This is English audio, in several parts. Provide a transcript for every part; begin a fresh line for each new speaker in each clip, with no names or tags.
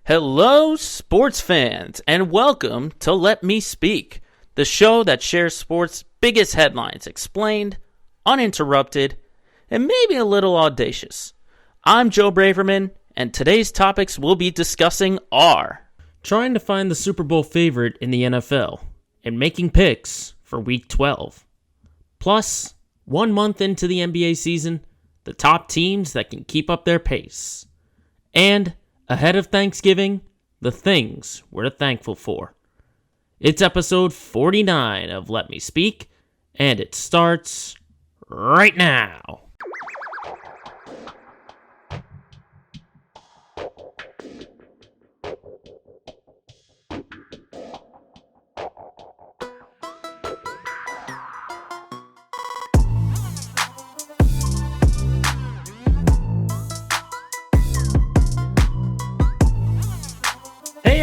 Hello, sports fans, and welcome to Let Me Speak, the show that shares sports' biggest headlines explained, uninterrupted, and maybe a little audacious. I'm Joe Braverman, and today's topics we'll be discussing are trying to find the Super Bowl favorite in the NFL and making picks for Week 12. Plus, 1 month into the NBA season, the top teams that can keep up their pace. And ahead of Thanksgiving, the things we're thankful for. It's episode 49 of Let Me Speak, and it starts right now.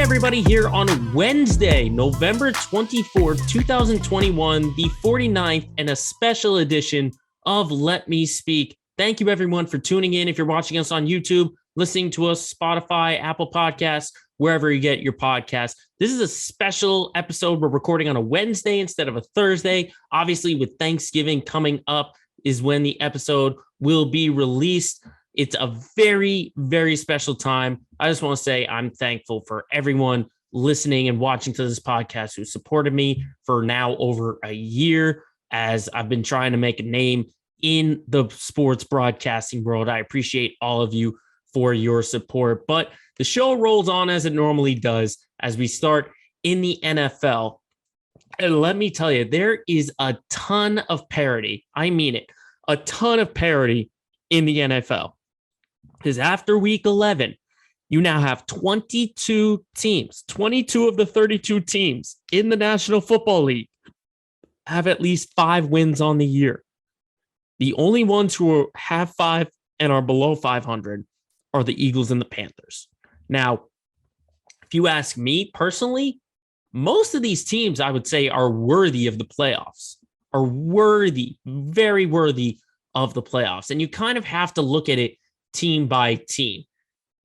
Everybody here on Wednesday, November 24th, 2021, the 49th and a special edition of Let Me Speak. Thank you everyone for tuning in. If you're watching us on YouTube, listening to us, Spotify, Apple Podcasts, wherever you get your podcasts. This is a special episode. We're recording on a Wednesday instead of a Thursday. Obviously, with Thanksgiving coming up is when the episode will be released. It's a very, very special time. I just want to say I'm thankful for everyone listening and watching to this podcast who supported me for now over a year as I've been trying to make a name in the sports broadcasting world. I appreciate all of you for your support, but the show rolls on as it normally does as we start in the NFL. And let me tell you, there is a ton of parity. I mean it, a ton of parity in the NFL. Because after week 11, you now have 22 teams, 22 of the 32 teams in the National Football League have at least 5 wins on the year. The only ones who have 5 and are below 500 are the Eagles and the Panthers. Now, if you ask me personally, most of these teams, I would say, are worthy of the playoffs, are worthy, very worthy of the playoffs. And you kind of have to look at it team by team.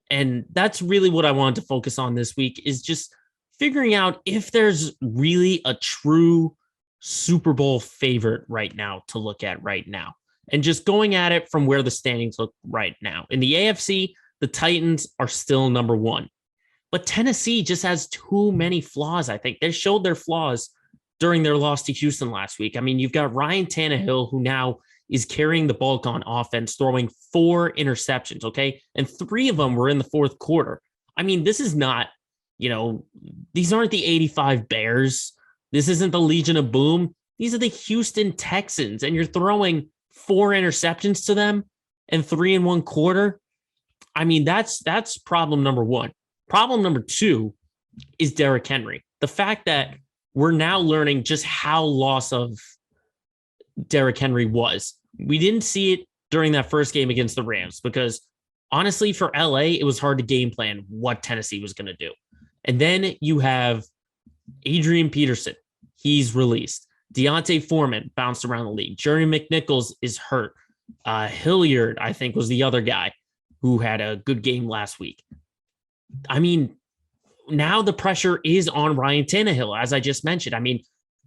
And that's really what I wanted to focus on this week, is just figuring out if there's really a true Super Bowl favorite right now to look at right now. And just going at it from where the standings look right now. In the AFC, the Titans are still number 1. But Tennessee just has too many flaws, I think. They showed their flaws during their loss to Houston last week. I mean, you've got Ryan Tannehill, who now is carrying the bulk on offense, throwing 4 interceptions, okay? And 3 of them were in the fourth quarter. I mean, this is not, these aren't the 85 Bears. This isn't the Legion of Boom. These are the Houston Texans, and you're throwing 4 interceptions to them and 3 in one quarter. I mean, that's problem number 1. Problem number 2 is Derrick Henry. The fact that we're now learning just how loss of Derrick Henry was. We didn't see it during that first game against the Rams because honestly, for LA, it was hard to game plan what Tennessee was going to do. And then you have Adrian Peterson. He's released. Deontay Foreman bounced around the league. Jerry McNichols is hurt. Hilliard, I think, was the other guy who had a good game last week. I mean, now the pressure is on Ryan Tannehill, as I just mentioned. I mean,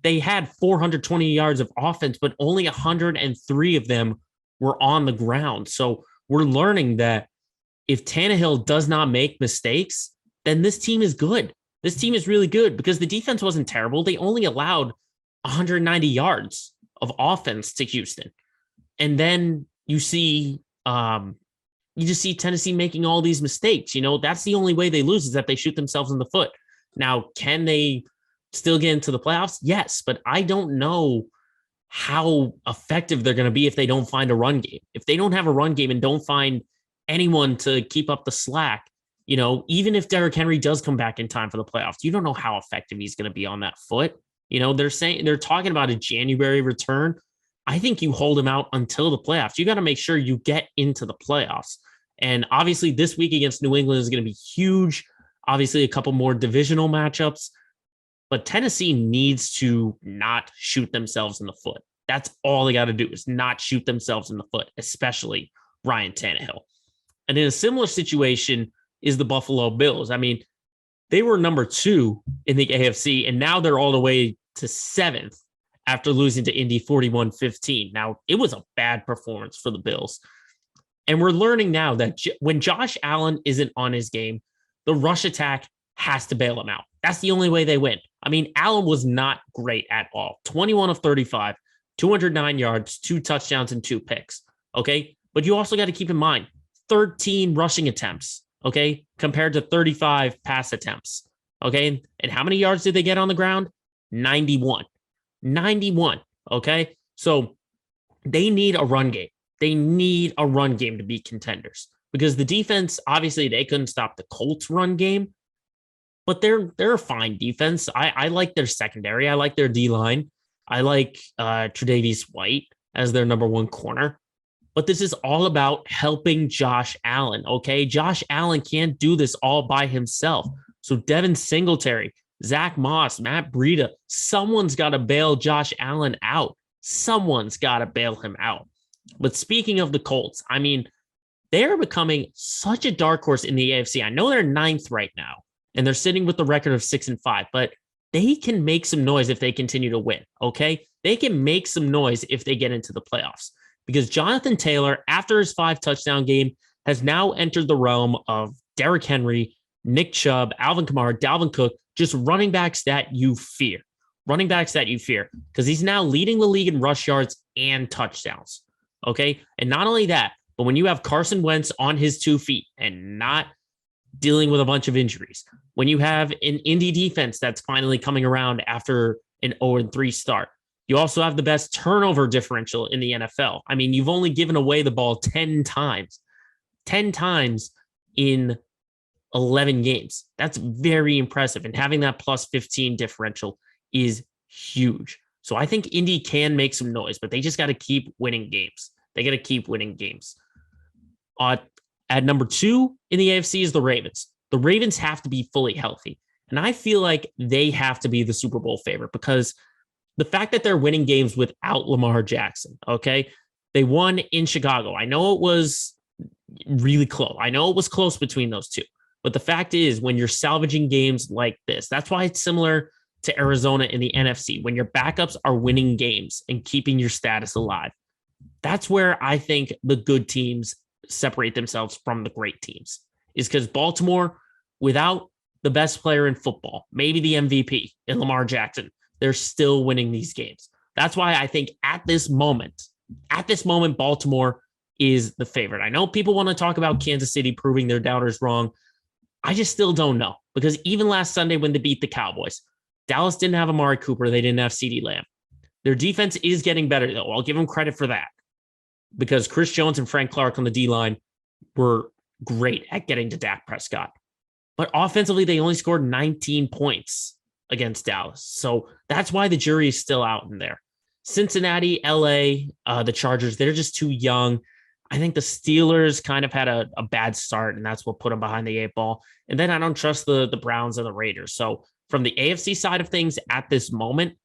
they had 420 yards of offense, but only 103 of them were on the ground. So we're learning that if Tannehill does not make mistakes, then this team is good. This team is really good because the defense wasn't terrible. They only allowed 190 yards of offense to Houston. And then you see, you just see Tennessee making all these mistakes. That's the only way they lose, is that they shoot themselves in the foot. Now, can they still get into the playoffs? Yes, but I don't know how effective they're going to be if they don't find a run game. If they don't have a run game and don't find anyone to keep up the slack, even if Derrick Henry does come back in time for the playoffs, you don't know how effective he's going to be on that foot. They're talking about a January return. I think you hold him out until the playoffs. You got to make sure you get into the playoffs. And obviously this week against New England is going to be huge. Obviously a couple more divisional matchups. But Tennessee needs to not shoot themselves in the foot. That's all they got to do, is not shoot themselves in the foot, especially Ryan Tannehill. And in a similar situation is the Buffalo Bills. I mean, they were number 2 in the AFC, and now they're all the way to 7th after losing to Indy 41-15. Now, it was a bad performance for the Bills. And we're learning now that when Josh Allen isn't on his game, the rush attack has to bail him out. That's the only way they win. I mean, Allen was not great at all. 21 of 35, 209 yards, 2 touchdowns, and 2 picks. Okay. But you also got to keep in mind 13 rushing attempts. Okay. Compared to 35 pass attempts. Okay. And how many yards did they get on the ground? 91. 91. Okay. So they need a run game. They need a run game to be contenders because the defense, obviously, they couldn't stop the Colts run game, but they're a fine defense. I like their secondary. I like their D-line. I like Tre'Davious White as their number 1 corner. But this is all about helping Josh Allen, okay? Josh Allen can't do this all by himself. So Devin Singletary, Zach Moss, Matt Breida, someone's got to bail Josh Allen out. Someone's got to bail him out. But speaking of the Colts, I mean, they're becoming such a dark horse in the AFC. I know they're 9th right now, and they're sitting with the record of 6-5, but they can make some noise if they continue to win, okay? They can make some noise if they get into the playoffs because Jonathan Taylor, after his 5-touchdown game, has now entered the realm of Derrick Henry, Nick Chubb, Alvin Kamara, Dalvin Cook, just running backs that you fear. Running backs that you fear because he's now leading the league in rush yards and touchdowns. Okay. And not only that, but when you have Carson Wentz on his 2 feet and not dealing with a bunch of injuries, when you have an Indy defense that's finally coming around after an 0-3 start, you also have the best turnover differential in the NFL. I mean, you've only given away the ball 10 times in 11 games. That's very impressive. And having that plus 15 differential is huge. So I think Indy can make some noise, but they just got to keep winning games. They got to keep winning games. At number 2 in the AFC is the Ravens. The Ravens have to be fully healthy. And I feel like they have to be the Super Bowl favorite because the fact that they're winning games without Lamar Jackson, okay? They won in Chicago. I know it was really close. I know it was close between those two. But the fact is, when you're salvaging games like this, that's why it's similar to Arizona in the NFC. When your backups are winning games and keeping your status alive, that's where I think the good teams separate themselves from the great teams, is because Baltimore, without the best player in football, maybe the MVP in Lamar Jackson, they're still winning these games. That's why I think at this moment, Baltimore is the favorite. I know people want to talk about Kansas City proving their doubters wrong. I just still don't know, because even last Sunday when they beat the Cowboys, Dallas didn't have Amari Cooper. They didn't have CeeDee Lamb. Their defense is getting better, though. I'll give them credit for that, because Chris Jones and Frank Clark on the D-line were great at getting to Dak Prescott. But offensively, they only scored 19 points against Dallas. So that's why the jury is still out in there. Cincinnati, LA, the Chargers, they're just too young. I think the Steelers kind of had a bad start, and that's what put them behind the 8 ball. And then I don't trust the Browns and the Raiders. So from the AFC side of things at this moment,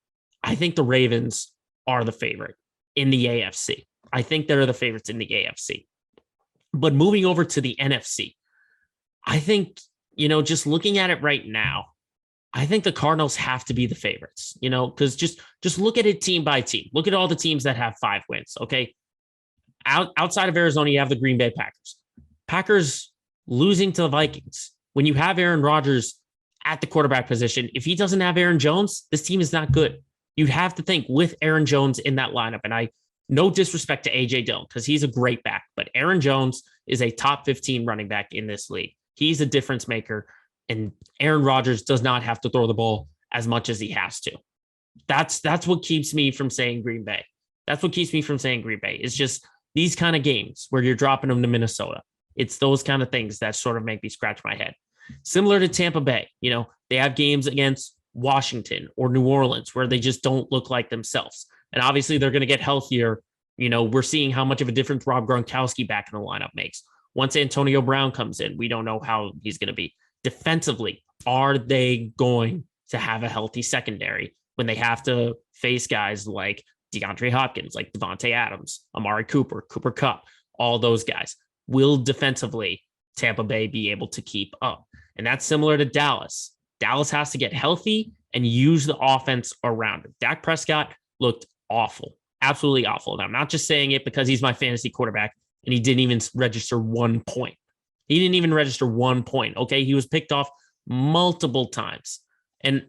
I think the Ravens are the favorite in the AFC. I think they're the favorites in the AFC. But moving over to the NFC, I think, just looking at it right now, I think the Cardinals have to be the favorites, because just look at it team by team. Look at all the teams that have 5 wins, okay? Outside of Arizona, you have the Green Bay Packers. Packers losing to the Vikings. When you have Aaron Rodgers at the quarterback position, if he doesn't have Aaron Jones, this team is not good. You'd have to think with Aaron Jones in that lineup, and no disrespect to A.J. Dillon, because he's a great back, but Aaron Jones is a top 15 running back in this league. He's a difference maker, and Aaron Rodgers does not have to throw the ball as much as he has to. That's what keeps me from saying Green Bay. That's what keeps me from saying Green Bay. It's just these kind of games where you're dropping them to Minnesota. It's those kind of things that sort of make me scratch my head. Similar to Tampa Bay, they have games against Washington or New Orleans where they just don't look like themselves. And obviously they're going to get healthier. We're seeing how much of a difference Rob Gronkowski back in the lineup makes. Once Antonio Brown comes in, we don't know how he's going to be. Defensively, are they going to have a healthy secondary when they have to face guys like DeAndre Hopkins, like Devontae Adams, Amari Cooper, Cooper Kupp, all those guys? Will defensively Tampa Bay be able to keep up? And that's similar to Dallas. Dallas has to get healthy and use the offense around it. Dak Prescott looked awful, absolutely awful. And I'm not just saying it because he's my fantasy quarterback and he didn't even register 1 point. He didn't even register 1 point. Okay. He was picked off multiple times. And,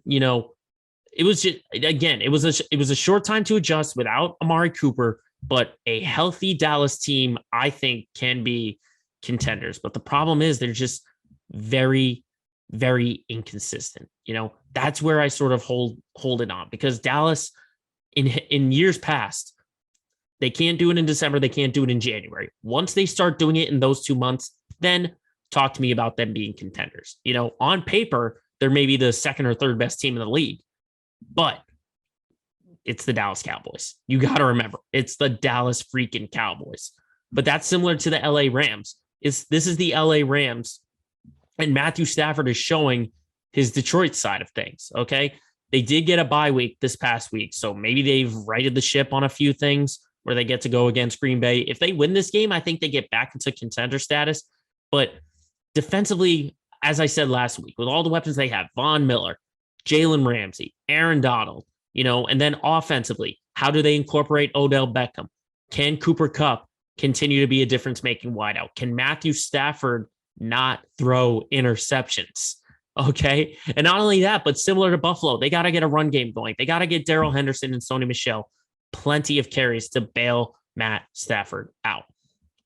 it was just, again, it was a short time to adjust without Amari Cooper, but a healthy Dallas team, I think, can be contenders. But the problem is they're just very, very inconsistent. That's where I sort of hold it on, because Dallas in years past, they can't do it in December. They can't do it in January. Once they start doing it in those 2 months, then talk to me about them being contenders. On paper, they're maybe the second or third best team in the league, but it's the Dallas Cowboys. You got to remember, it's the Dallas freaking Cowboys. But that's similar to the LA Rams. This is the LA Rams, and Matthew Stafford is showing his Detroit side of things. Okay. They did get a bye week this past week, so maybe they've righted the ship on a few things where they get to go against Green Bay. If they win this game, I think they get back into contender status. But defensively, as I said last week, with all the weapons they have, Von Miller, Jalen Ramsey, Aaron Donald, and then offensively, how do they incorporate Odell Beckham? Can Cooper Kupp continue to be a difference-making wideout? Can Matthew Stafford not throw interceptions? Okay. And not only that, but similar to Buffalo, they got to get a run game going. They got to get Darrell Henderson and Sony Michel plenty of carries to bail Matt Stafford out.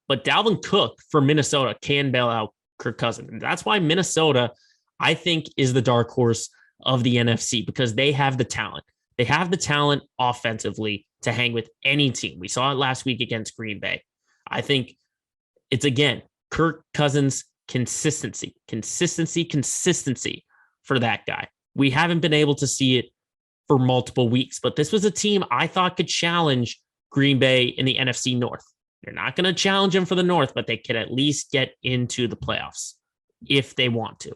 But Dalvin Cook for Minnesota can bail out Kirk Cousins. And that's why Minnesota, I think, is the dark horse of the NFC, because they have the talent. They have the talent offensively to hang with any team. We saw it last week against Green Bay. I think it's, again, Kirk Cousins consistency for that guy. We haven't been able to see it for multiple weeks, but this was a team I thought could challenge Green Bay in the NFC North. They're not going to challenge them for the North, but they could at least get into the playoffs if they want to.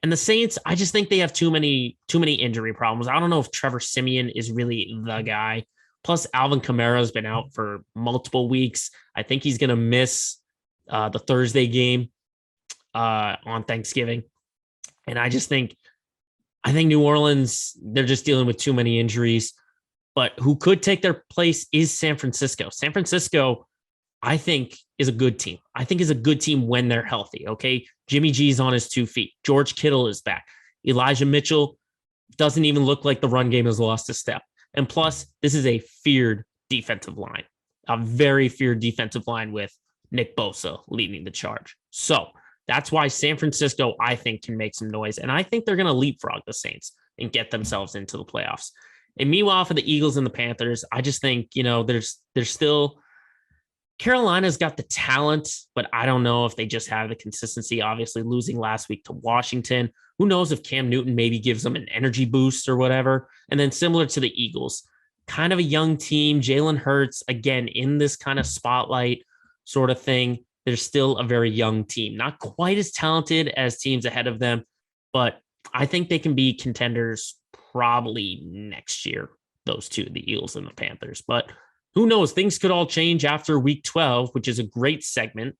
And the Saints, I just think they have too many injury problems. I don't know if Trevor Siemian is really the guy. Plus, Alvin Kamara has been out for multiple weeks. I think he's going to miss the Thursday game on Thanksgiving. And I think New Orleans, they're just dealing with too many injuries. But who could take their place is San Francisco. San Francisco, I think, is a good team. I think is a good team when they're healthy, okay? Jimmy G's on his 2 feet. George Kittle is back. Elijah Mitchell doesn't even look like the run game has lost a step. And plus, this is a feared defensive line, a very feared defensive line with Nick Bosa leading the charge. So that's why San Francisco, I think, can make some noise. And I think they're going to leapfrog the Saints and get themselves into the playoffs. And meanwhile, for the Eagles and the Panthers, I just think, there's still, Carolina's got the talent, but I don't know if they just have the consistency. Obviously, losing last week to Washington. Who knows if Cam Newton maybe gives them an energy boost or whatever. And then similar to the Eagles, kind of a young team. Jalen Hurts, again, in this kind of spotlight sort of thing. They're still a very young team, not quite as talented as teams ahead of them, but I think they can be contenders probably next year, those two, the Eagles and the Panthers. But who knows? Things could all change after week 12, which is a great segue,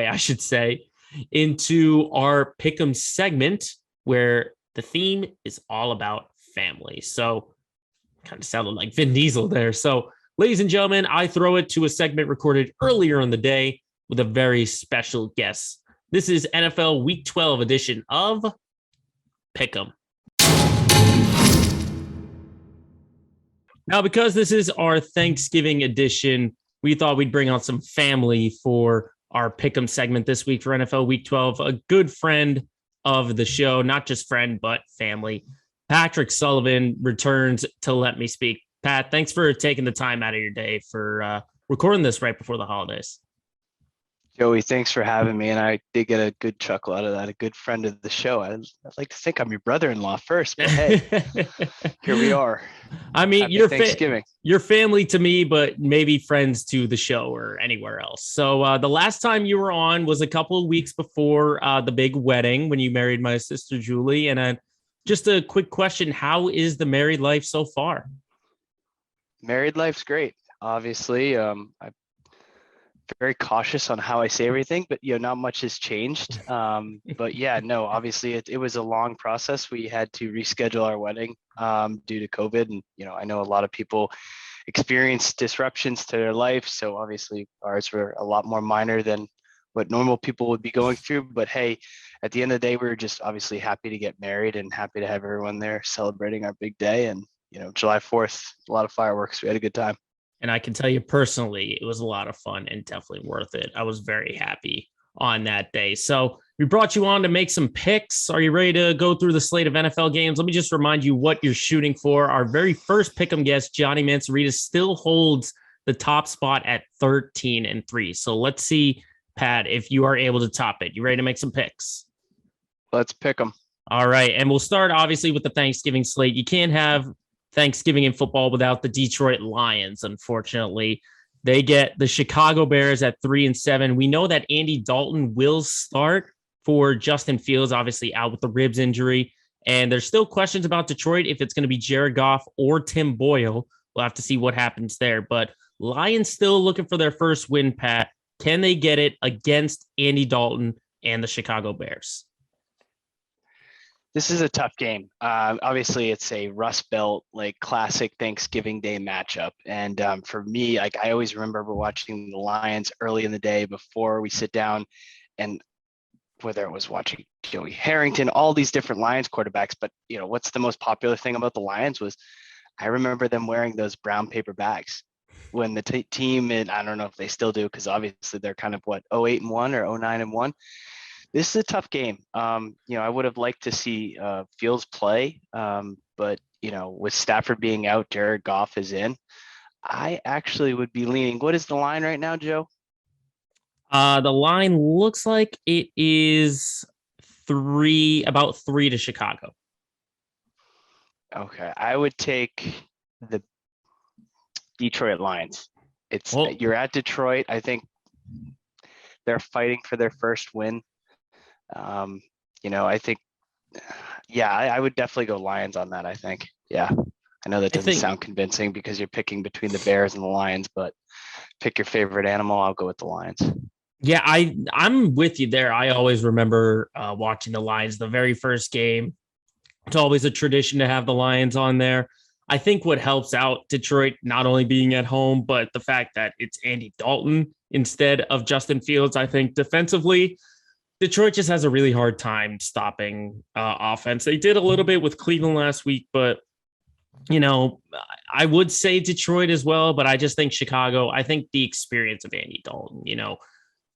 I should say, into our Pick'em segment, where the theme is all about family. So kind of sounded like Vin Diesel there. So ladies and gentlemen, I throw it to a segment recorded earlier in the day with a very special guest. This is NFL Week 12 edition of Pick'em. Now, because this is our Thanksgiving edition, we thought we'd bring on some family for our Pick'em segment this week for NFL Week 12. A good friend of the show, not just friend, but family. Patrick Sullivan returns to Let Me Speak. Pat, thanks for taking the time out of your day for recording this right before the holidays.
Joey, thanks for having me. And I did get a good chuckle out of that. A good friend of the show. I'd like to think I'm your brother-in-law first, but hey, here we are.
I mean,
Happy
you're family to me, but maybe friends to the show or anywhere else. So the last time you were on was a couple of weeks before the big wedding when you married my sister, Julie. And just a quick question. How is the married life so far?
Married life's great. Obviously, I very cautious on how I say everything, but not much has changed. But yeah, no, obviously it was a long process. We had to reschedule our wedding due to COVID, and I know a lot of people experienced disruptions to their life. So obviously ours were a lot more minor than what normal people would be going through. But hey, at the end of the day, we were just obviously happy to get married and happy to have everyone there celebrating our big day. And July 4th, a lot of fireworks. We had a good time.
And I can tell you personally, it was a lot of fun and definitely worth it. I was very happy on that day. So we brought you on to make some picks. Are you ready to go through the slate of NFL games? Let me just remind you what you're shooting for. Our very first pick'em guest, Johnny Mancerita, still holds the top spot at 13-3. So let's see, Pat, if you are able to top it. You ready to make some picks?
Let's pick them.
All right. And we'll start obviously with the Thanksgiving slate. You can't have Thanksgiving in football without the Detroit Lions. Unfortunately, they get the Chicago Bears at 3-7. We know that Andy Dalton will start for Justin Fields, obviously out with the ribs injury. And there's still questions about Detroit, if it's going to be Jared Goff or Tim Boyle. We'll have to see what happens there. But Lions still looking for their first win, Pat. Can they get it against Andy Dalton and the Chicago Bears?
This is a tough game. Obviously, it's a Rust Belt, like classic Thanksgiving Day matchup. And for me, like I always remember watching the Lions early in the day before we sit down, and whether it was watching Joey Harrington, all these different Lions quarterbacks. But what's the most popular thing about the Lions was I remember them wearing those brown paper bags when the team, and I don't know if they still do, because obviously they're kind of 08-1 or 09-1. This is a tough game. I would have liked to see Fields play, but with Stafford being out, Jared Goff is in. I actually would be leaning. What is the line right now, Joe?
The line looks like it is about 3 to Chicago.
Okay, I would take the Detroit Lions. You're at Detroit. I think they're fighting for their first win. I think, I would definitely go Lions on that. I think, I know that doesn't sound convincing because you're picking between the Bears and the Lions, but pick your favorite animal. I'll go with the Lions.
Yeah, I'm with you there. I always remember watching the Lions, the very first game. It's always a tradition to have the Lions on there. I think what helps out Detroit, not only being at home, but the fact that it's Andy Dalton instead of Justin Fields. I think defensively, Detroit just has a really hard time stopping offense. They did a little bit with Cleveland last week, but, I would say Detroit as well, but I just think Chicago, I think the experience of Andy Dalton,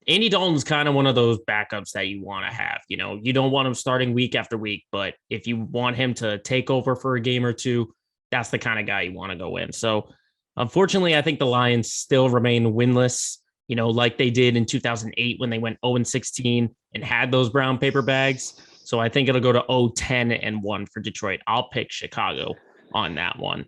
Andy Dalton's kind of one of those backups that you want to have. You don't want him starting week after week, but if you want him to take over for a game or two, that's the kind of guy you want to go in. So unfortunately, I think the Lions still remain winless, like they did in 2008 when they went 0-16 and had those brown paper bags. So I think it'll go to 0-10-1 for Detroit. I'll pick Chicago on that one.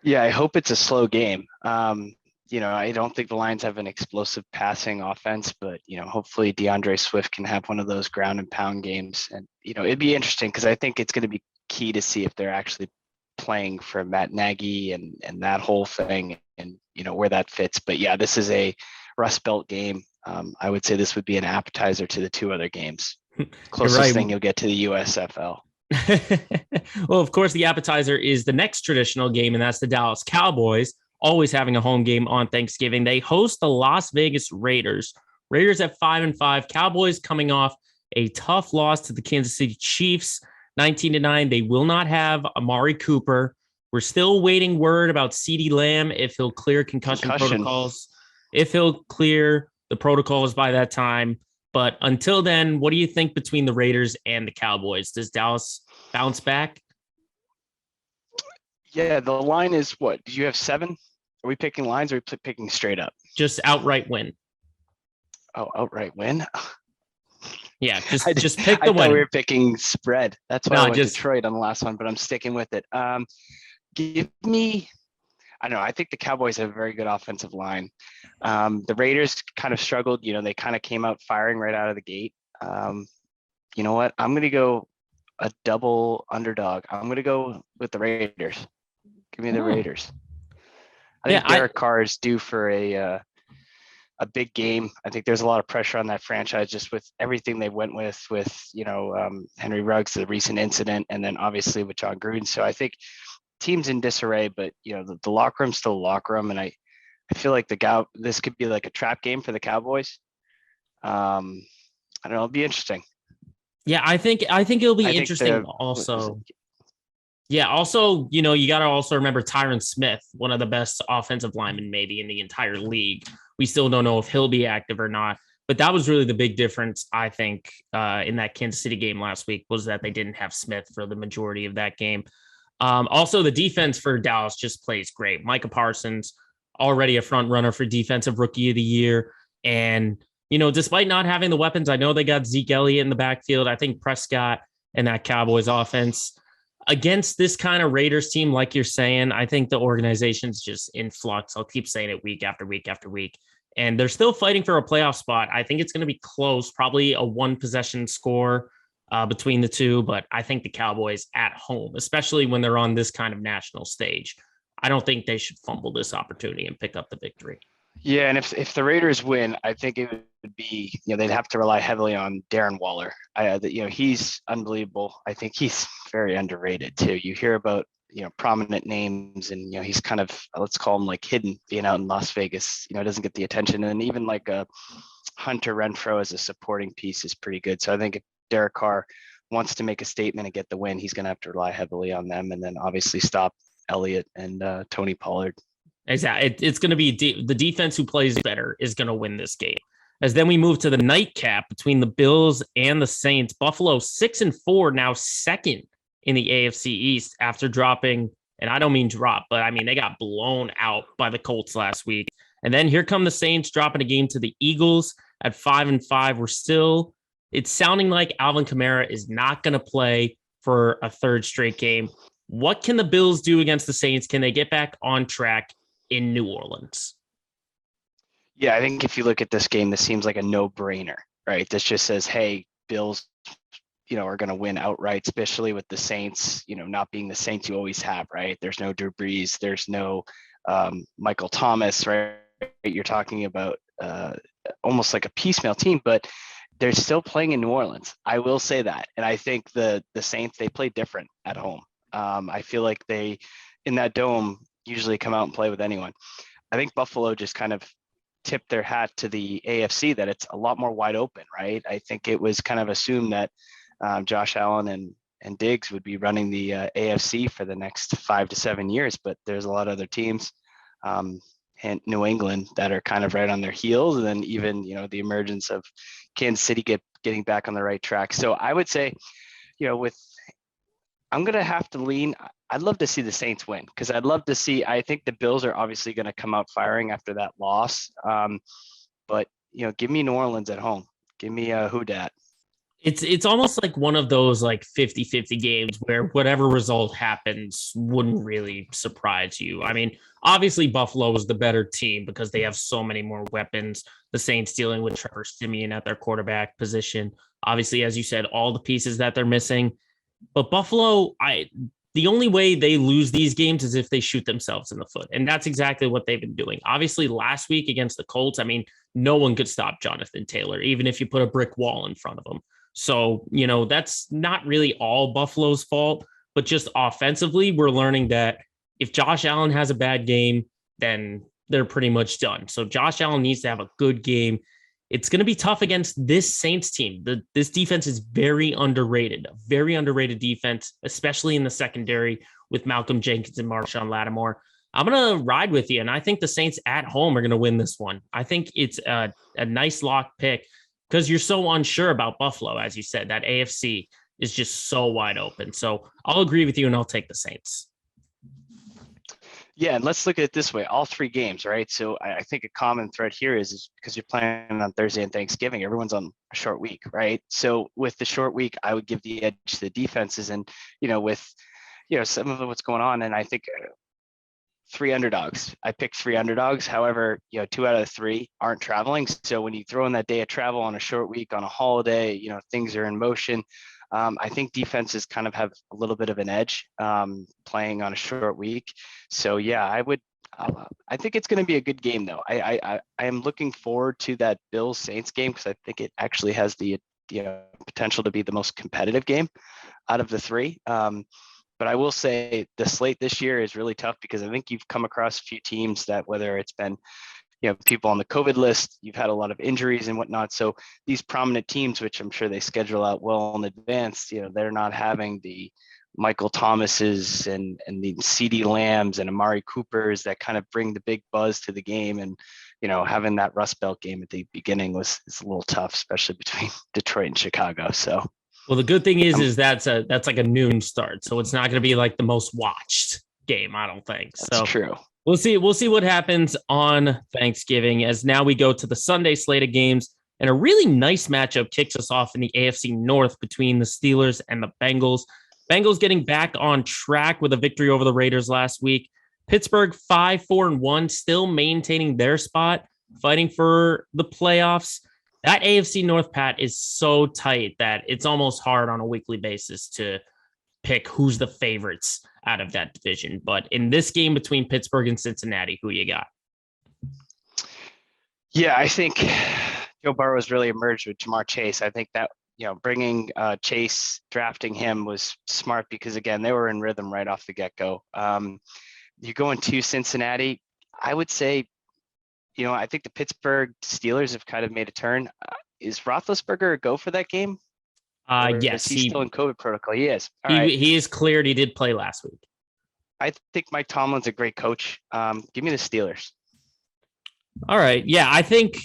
Yeah, I hope it's a slow game. I don't think the Lions have an explosive passing offense, but, hopefully DeAndre Swift can have one of those ground and pound games. And, it'd be interesting because I think it's going to be key to see if they're actually playing for Matt Nagy and that whole thing and, where that fits. But yeah, this is a Rust Belt game. I would say this would be an appetizer to the two other games. Closest thing you'll get to the USFL.
Well, of course, the appetizer is the next traditional game, and that's the Dallas Cowboys, always having a home game on Thanksgiving. They host the Las Vegas Raiders. Raiders at 5-5. Cowboys coming off a tough loss to the Kansas City Chiefs, 19-9. They will not have Amari Cooper. We're still waiting word about CeeDee Lamb, if he'll clear concussion protocols, if he'll clear the protocols by that time. But until then, what do you think between the Raiders and the Cowboys? Does Dallas bounce back?
Yeah, the line is what? Do you have 7? Are we picking lines or are we picking straight up?
Just outright win.
Oh, outright win?
Yeah, just pick the win.
I thought we were picking spread. That's why I went Detroit on the last one, but I'm sticking with it. Give me, I don't know. I think the Cowboys have a very good offensive line. The Raiders kind of struggled. They kind of came out firing right out of the gate. You know what? I'm going to go a double underdog. I'm going to go with the Raiders. Give me the Raiders. I think Derek Carr is due for a a big game. I think there's a lot of pressure on that franchise just with everything they went with Henry Ruggs, the recent incident, and then obviously with John Gruden. So I think team's in disarray, but the locker room's still a locker room, and I feel like this could be like a trap game for the Cowboys. I don't know. It'll be interesting.
Yeah, I think it'll be
I think
interesting also. Yeah, also, you got to also remember Tyron Smith, one of the best offensive linemen maybe in the entire league. We still don't know if he'll be active or not, but that was really the big difference, I think, in that Kansas City game last week was that they didn't have Smith for the majority of that game. Also, the defense for Dallas just plays great. Micah Parsons, already a front runner for Defensive Rookie of the Year. And, despite not having the weapons, I know they got Zeke Elliott in the backfield. I think Prescott and that Cowboys offense against this kind of Raiders team, like you're saying, I think the organization's just in flux. I'll keep saying it week after week after week. And they're still fighting for a playoff spot. I think it's going to be close, probably a one possession score between the two. But I think the Cowboys at home, especially when they're on this kind of national stage, I don't think they should fumble this opportunity and pick up the victory.
Yeah, and if the Raiders win, I think it would be they'd have to rely heavily on Darren Waller. He's unbelievable. I think he's very underrated too. You hear about prominent names, and he's kind of, let's call him like hidden, being out in Las Vegas. Doesn't get the attention, and even like a Hunter Renfrow as a supporting piece is pretty good. So I think if Derek Carr wants to make a statement and get the win, he's going to have to rely heavily on them, and then obviously stop Elliott and Tony Pollard.
Exactly. It's going to be the defense who plays better is going to win this game. As then we move to the nightcap between the Bills and the Saints. Buffalo 6-4, now second in the AFC East after dropping, and I don't mean drop, but I mean they got blown out by the Colts last week. And then here come the Saints dropping a game to the Eagles at 5-5. It's sounding like Alvin Kamara is not going to play for a third straight game. What can the Bills do against the Saints? Can they get back on track in New Orleans?
Yeah, I think if you look at this game, this seems like a no-brainer, right? This just says, hey, Bills, are going to win outright, especially with the Saints, not being the Saints you always have, right? There's no Drew Brees, there's no Michael Thomas, right? You're talking about almost like a piecemeal team, but they're still playing in New Orleans. I will say that. And I think the Saints, they play different at home. I feel like they, in that dome, usually come out and play with anyone. I think Buffalo just kind of tipped their hat to the AFC that it's a lot more wide open, right? I think it was kind of assumed that Josh Allen and Diggs would be running the AFC for the next 5 to 7 years, but there's a lot of other teams and New England that are kind of right on their heels. And then even, the emergence of Kansas City getting back on the right track. So I would say, I'm going to have to lean. I'd love to see the Saints win because I think the Bills are obviously going to come out firing after that loss. But, give me New Orleans at home. Give me a who dat.
It's almost like one of those like 50-50 games where whatever result happens wouldn't really surprise you. I mean, obviously Buffalo is the better team because they have so many more weapons. The Saints dealing with Trevor Siemian at their quarterback position. Obviously, as you said, all the pieces that they're missing. But Buffalo, the only way they lose these games is if they shoot themselves in the foot. And that's exactly what they've been doing. Obviously, last week against the Colts, I mean, no one could stop Jonathan Taylor, even if you put a brick wall in front of him. So, that's not really all Buffalo's fault, but just offensively, we're learning that if Josh Allen has a bad game, then they're pretty much done. So Josh Allen needs to have a good game. It's going to be tough against this Saints team. This defense is very underrated, a very underrated defense, especially in the secondary with Malcolm Jenkins and Marshawn Lattimore. I'm going to ride with you, and I think the Saints at home are going to win this one. I think it's a nice lock pick because you're so unsure about Buffalo, as you said. That AFC is just so wide open. So I'll agree with you, and I'll take the Saints.
Yeah, and let's look at it this way. All three games, right? So I think a common thread here is because you're playing on Thursday and Thanksgiving, everyone's on a short week, right? So with the short week, I would give the edge to the defenses and, with, some of what's going on. And I think 3 underdogs. I picked 3 underdogs. However, 2 out of the 3 aren't traveling. So when you throw in that day of travel on a short week, on a holiday, things are in motion. I think defenses kind of have a little bit of an edge playing on a short week. So yeah, I think it's going to be a good game, though. I am looking forward to that Bills Saints game because I think it actually has the potential to be the most competitive game out of the three. But I will say the slate this year is really tough because I think you've come across a few teams that, whether it's been people on the COVID list, you've had a lot of injuries and whatnot. So these prominent teams, which I'm sure they schedule out well in advance, they're not having the Michael Thomases and the CeeDee Lambs and Amari Coopers that kind of bring the big buzz to the game. And, having that Rust Belt game at the beginning is a little tough, especially between Detroit and Chicago. So,
well, the good thing is that's like a noon start. So it's not going to be like the most watched game, I don't think.
That's true.
We'll see what happens on Thanksgiving as now we go to the Sunday slate of games. And a really nice matchup kicks us off in the AFC North between the Steelers and the Bengals. Bengals getting back on track with a victory over the Raiders last week. Pittsburgh 5-4-1, still maintaining their spot, fighting for the playoffs. That AFC North, Pat, is so tight that it's almost hard on a weekly basis to pick who's the favorites out of that division. But in this game between Pittsburgh and Cincinnati, who you got?
Yeah, I think Joe Burrow's really emerged with Jamar Chase. I think that, bringing Chase, drafting him was smart because, again, they were in rhythm right off the get-go. You go into Cincinnati, I would say, I think the Pittsburgh Steelers have kind of made a turn. Is Roethlisberger a go for that game?
Yes.
Is he still in COVID protocol? He is.
He is cleared. He did play last week.
I think Mike Tomlin's a great coach. Give me the Steelers.
All right. Yeah, I think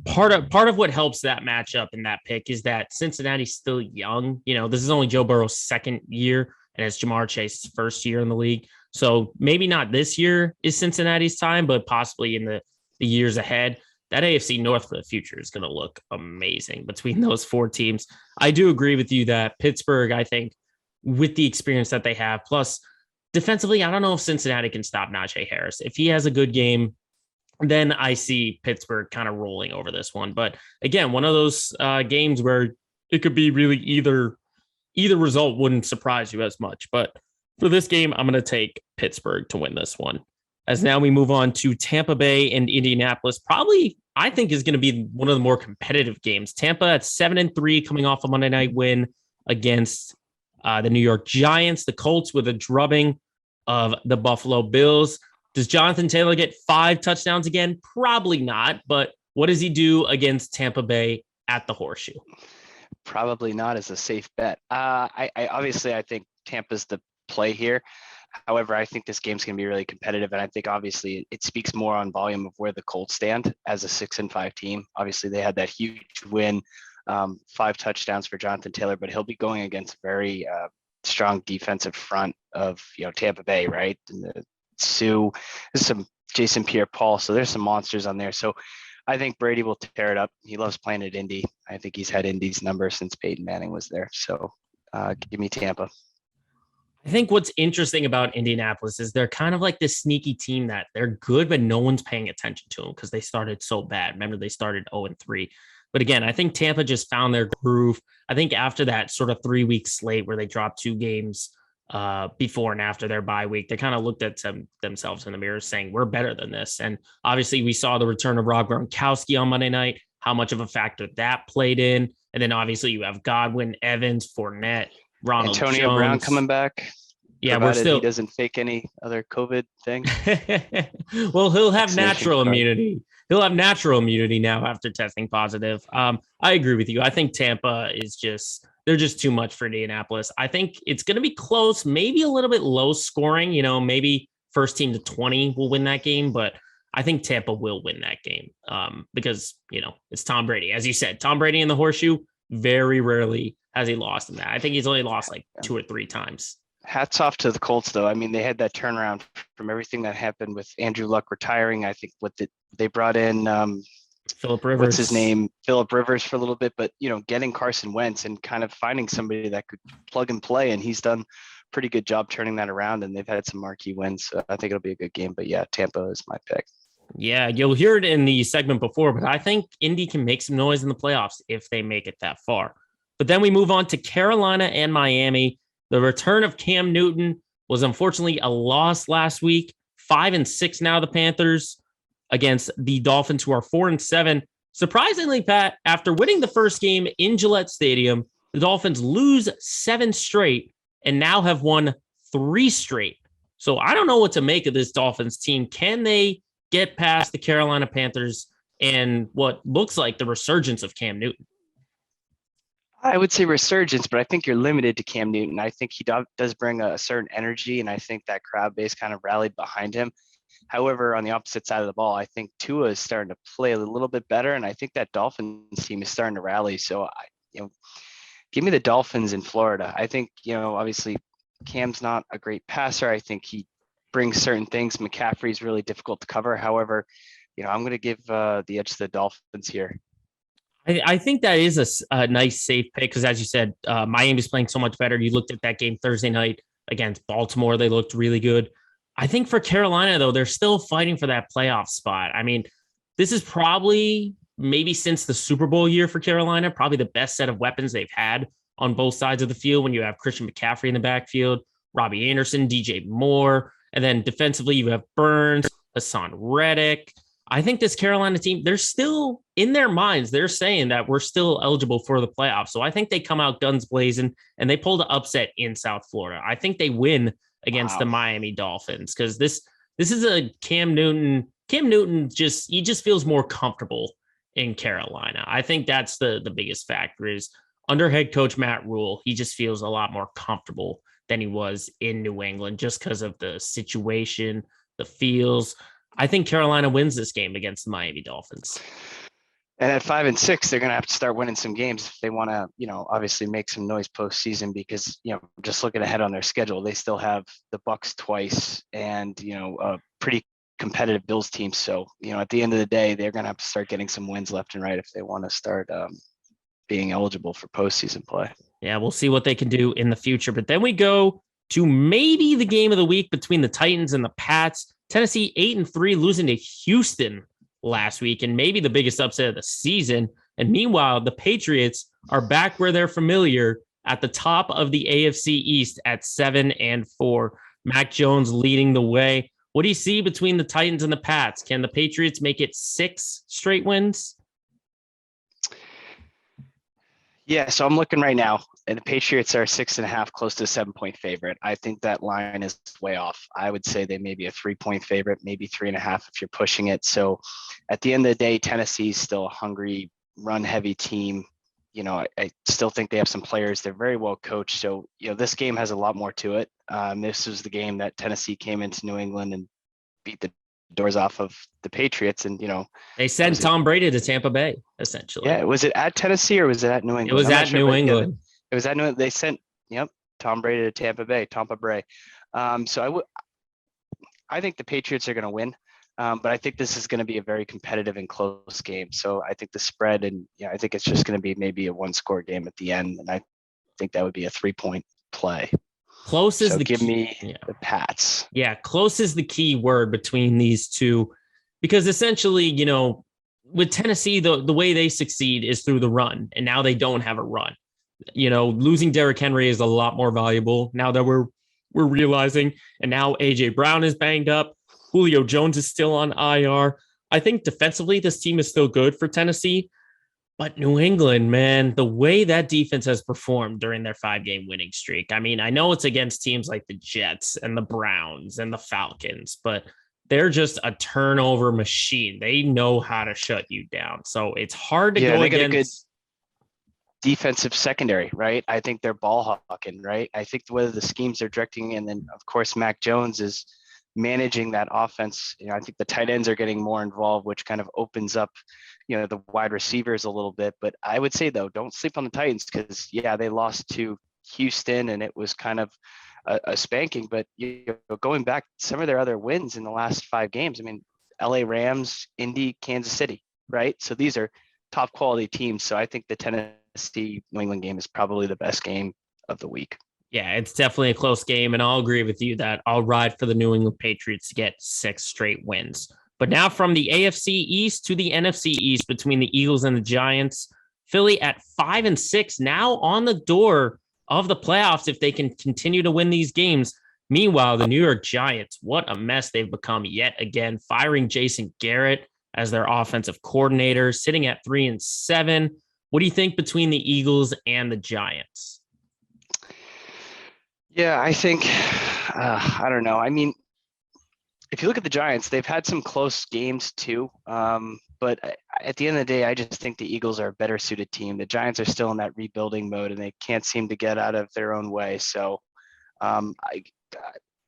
part of what helps that matchup in that pick is that Cincinnati's still young. This is only Joe Burrow's second year, and it's Jamar Chase's first year in the league. So maybe not this year is Cincinnati's time, but possibly in the years ahead. That AFC North for the future is going to look amazing between those four teams. I do agree with you that Pittsburgh, I think, with the experience that they have, plus defensively, I don't know if Cincinnati can stop Najee Harris. If he has a good game, then I see Pittsburgh kind of rolling over this one. But again, one of those games where it could be really either result wouldn't surprise you as much. But for this game, I'm going to take Pittsburgh to win this one. As now we move on to Tampa Bay and Indianapolis, probably I think is going to be one of the more competitive games. Tampa at 7-3 coming off a Monday night win against the New York Giants. The Colts with a drubbing of the Buffalo Bills. Does Jonathan Taylor get 5 touchdowns again? Probably not. But what does he do against Tampa Bay at the Horseshoe?
Probably not as a safe bet. I think Tampa's the play here. However, I think this game's going to be really competitive, and I think obviously it speaks more on volume of where the Colts stand as a 6-5 team. Obviously, they had that huge win, 5 touchdowns for Jonathan Taylor, but he'll be going against a very strong defensive front of Tampa Bay, right? And the Sue, there's some Jason Pierre-Paul, so there's some monsters on there. So I think Brady will tear it up. He loves playing at Indy. I think he's had Indy's number since Peyton Manning was there. So give me Tampa.
I think what's interesting about Indianapolis is they're kind of like this sneaky team that they're good, but no one's paying attention to them because they started so bad. Remember, they started 0-3. But again, I think Tampa just found their groove. I think after that sort of 3-week slate where they dropped 2 games before and after their bye week, they kind of looked at themselves in the mirror saying, we're better than this. And obviously we saw the return of Rob Gronkowski on Monday night, how much of a factor that played in. And then obviously you have Godwin, Evans, Fournette, Ronald
Antonio
Jones.
Brown coming back.
Yeah, we're still.
He doesn't fake any other COVID thing.
Well, he'll have natural immunity. He'll have natural immunity now after testing positive. I agree with you. I think Tampa is they're just too much for Indianapolis. I think it's going to be close, maybe a little bit low scoring. Maybe first team to 20 will win that game, but I think Tampa will win that game because it's Tom Brady. As you said, Tom Brady in the Horseshoe. Very rarely has he lost in that. I think he's only lost like 2 or 3 times.
Hats off to the Colts, though. I mean, they had that turnaround from everything that happened with Andrew Luck retiring. I think they brought in
Philip Rivers.
What's his name? Philip Rivers for a little bit, but getting Carson Wentz and kind of finding somebody that could plug and play, and he's done a pretty good job turning that around. And they've had some marquee wins. So I think it'll be a good game. But yeah, Tampa is my pick.
Yeah, you'll hear it in the segment before, but I think Indy can make some noise in the playoffs if they make it that far. But then we move on to Carolina and Miami. The return of Cam Newton was unfortunately a loss last week. 5-6 now, the Panthers, against the Dolphins, who are 4-7. Surprisingly, Pat, after winning the first game in Gillette Stadium, the Dolphins lose 7 straight and now have won 3 straight. So I don't know what to make of this Dolphins team. Can they get past the Carolina Panthers and what looks like the resurgence of Cam Newton?
I would say resurgence, but I think you're limited to Cam Newton. I think he does bring a certain energy, and I think that crowd base kind of rallied behind him. However, on the opposite side of the ball, I think Tua is starting to play a little bit better, and I think that Dolphins team is starting to rally. So, give me the Dolphins in Florida. I think, obviously Cam's not a great passer. I think he brings certain things. McCaffrey's really difficult to cover. However, I'm going to give the edge to the Dolphins here.
I think that is a nice safe pick because, as you said, Miami's playing so much better. You looked at that game Thursday night against Baltimore. They looked really good. I think for Carolina, though, they're still fighting for that playoff spot. I mean, this is probably maybe since the Super Bowl year for Carolina, probably the best set of weapons they've had on both sides of the field when you have Christian McCaffrey in the backfield, Robbie Anderson, DJ Moore, and then defensively you have Burns, Hassan Reddick. I think this Carolina team, they're still in their minds. They're saying that we're still eligible for the playoffs. So I think they come out guns blazing and they pull the upset in South Florida. I think they win against the Miami Dolphins because this is a Cam Newton. Cam Newton he just feels more comfortable in Carolina. I think that's the biggest factor is under head coach Matt Rule. He just feels a lot more comfortable than he was in New England just because of the situation, the feels. I think Carolina wins this game against the Miami Dolphins.
And at 5-6, they're going to have to start winning some games if they want to, obviously make some noise postseason because, just looking ahead on their schedule, they still have the Bucs twice and, a pretty competitive Bills team. So, at the end of the day, they're going to have to start getting some wins left and right if they want to start being eligible for postseason play.
Yeah, we'll see what they can do in the future. But then we go to maybe the game of the week between the Titans and the Pats. Tennessee 8-3, losing to Houston last week, and maybe the biggest upset of the season. And meanwhile, the Patriots are back where they're familiar at the top of the AFC East at 7-4. Mac Jones leading the way. What do you see between the Titans and the Pats? Can the Patriots make it 6 straight wins?
Yeah, so I'm looking right now, and the Patriots are 6.5, close to a 7-point favorite. I think that line is way off. I would say they may be a 3-point favorite, maybe 3.5 if you're pushing it. So at the end of the day, Tennessee's still a hungry, run-heavy team. I still think they have some players. They're very well coached. So, this game has a lot more to it. This was the game that Tennessee came into New England and beat the doors off of the Patriots, and
they sent Tom Brady to Tampa Bay essentially.
Yeah, was it at Tennessee or was it at New England?
It was at New England.
It was at New England. They sent Tom Brady to Tampa Bay. So I think the Patriots are going to win, but I think this is going to be a very competitive and close game. So I think the spread, and I think it's just going to be maybe a 1-score game at the end, and I think that would be a 3-point play.
Close is
give me the Pats.
Yeah, close is the key word between these two, because essentially, with Tennessee, the way they succeed is through the run, and now they don't have a run. Losing Derrick Henry is a lot more valuable now that we're realizing, and now AJ Brown is banged up. Julio Jones is still on IR. I think defensively, this team is still good for Tennessee. But New England, man, the way that defense has performed during their 5-game winning streak. I mean, I know it's against teams like the Jets and the Browns and the Falcons, but they're just a turnover machine. They know how to shut you down. So it's hard to go against.
A good defensive secondary, right? I think they're ball hawking, right? I think whether the schemes they're directing, and then of course Mac Jones is managing that offense. I think the tight ends are getting more involved, which kind of opens up, the wide receivers a little bit. But I would say, though, don't sleep on the Titans because, they lost to Houston and it was kind of a spanking. But going back, some of their other wins in the last 5 games, I mean, LA Rams, Indy, Kansas City, right? So these are top quality teams. So I think the Tennessee New England game is probably the best game of the week.
Yeah, it's definitely a close game, and I'll agree with you that I'll ride for the New England Patriots to get 6 straight wins. But now from the AFC East to the NFC East between the Eagles and the Giants, Philly at 5-6, now on the door of the playoffs if they can continue to win these games. Meanwhile, the New York Giants, what a mess they've become yet again, firing Jason Garrett as their offensive coordinator, sitting at 3-7. What do you think between the Eagles and the Giants?
Yeah, I think, I don't know. I mean, if you look at the Giants, they've had some close games too. But at the end of the day, I just think the Eagles are a better suited team. The Giants are still in that rebuilding mode and they can't seem to get out of their own way. So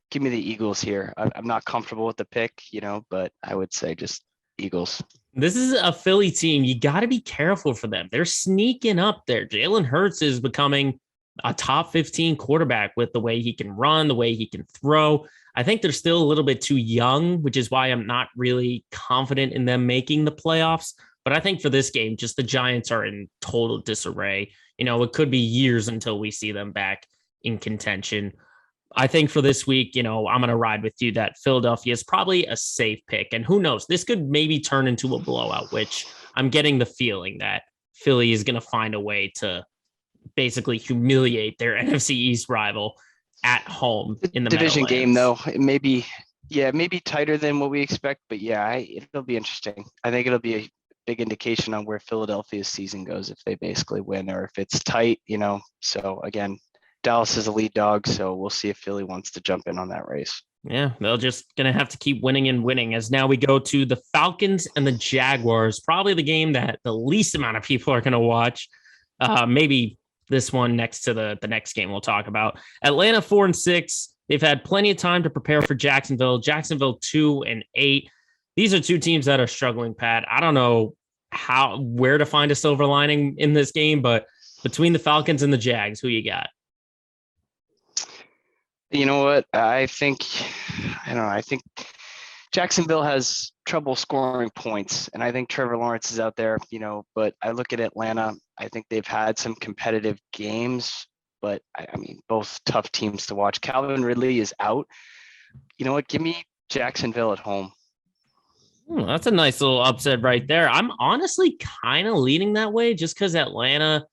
give me the Eagles here. I'm not comfortable with the pick, but I would say just Eagles.
This is a Philly team. You got to be careful for them. They're sneaking up there. Jalen Hurts is becoming a top 15 quarterback with the way he can run, the way he can throw. I think they're still a little bit too young, which is why I'm not really confident in them making the playoffs. But I think for this game, just the Giants are in total disarray. It could be years until we see them back in contention. I think for this week, I'm going to ride with you that Philadelphia is probably a safe pick. And who knows, this could maybe turn into a blowout, which I'm getting the feeling that Philly is going to find a way to basically humiliate their NFC East rival at home in the
division
Meadowlands.
Game, though. Maybe tighter than what we expect, but it'll be interesting. I think it'll be a big indication on where Philadelphia's season goes if they basically win or if it's tight, So again, Dallas is a lead dog, so we'll see if Philly wants to jump in on that race.
Yeah, they're just going to have to keep winning and winning as now we go to the Falcons and the Jaguars, probably the game that the least amount of people are going to watch. Maybe this one next to the next game we'll talk about. Atlanta 4-6. They've had plenty of time to prepare for Jacksonville. Jacksonville 2-8. These are two teams that are struggling, Pat. I don't know where to find a silver lining in this game, but between the Falcons and the Jags, who you got?
You know what? I think Jacksonville has trouble scoring points, and I think Trevor Lawrence is out there, but I look at Atlanta. I think they've had some competitive games, but I mean, both tough teams to watch. Calvin Ridley is out. You know what? Give me Jacksonville at home.
That's a nice little upset right there. I'm honestly kind of leaning that way just because Atlanta,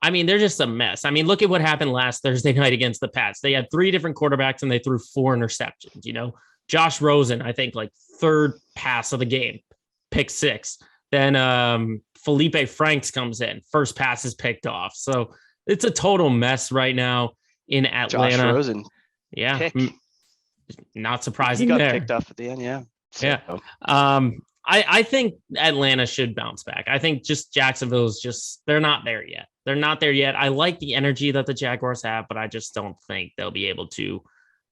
I mean, they're just a mess. I mean, look at what happened last Thursday night against the Pats. They had 3 different quarterbacks and they threw 4 interceptions. Josh Rosen, I think like third pass of the game, pick 6. Then Felipe Franks comes in, first pass is picked off. So it's a total mess right now in Atlanta.
Josh Rosen.
Yeah.
Pick.
Not surprising.
He got
there.
picked off at the end. Yeah.
So, yeah. I think Atlanta should bounce back. I think just Jacksonville's they're not there yet. They're not there yet. I like the energy that the Jaguars have, but I just don't think they'll be able to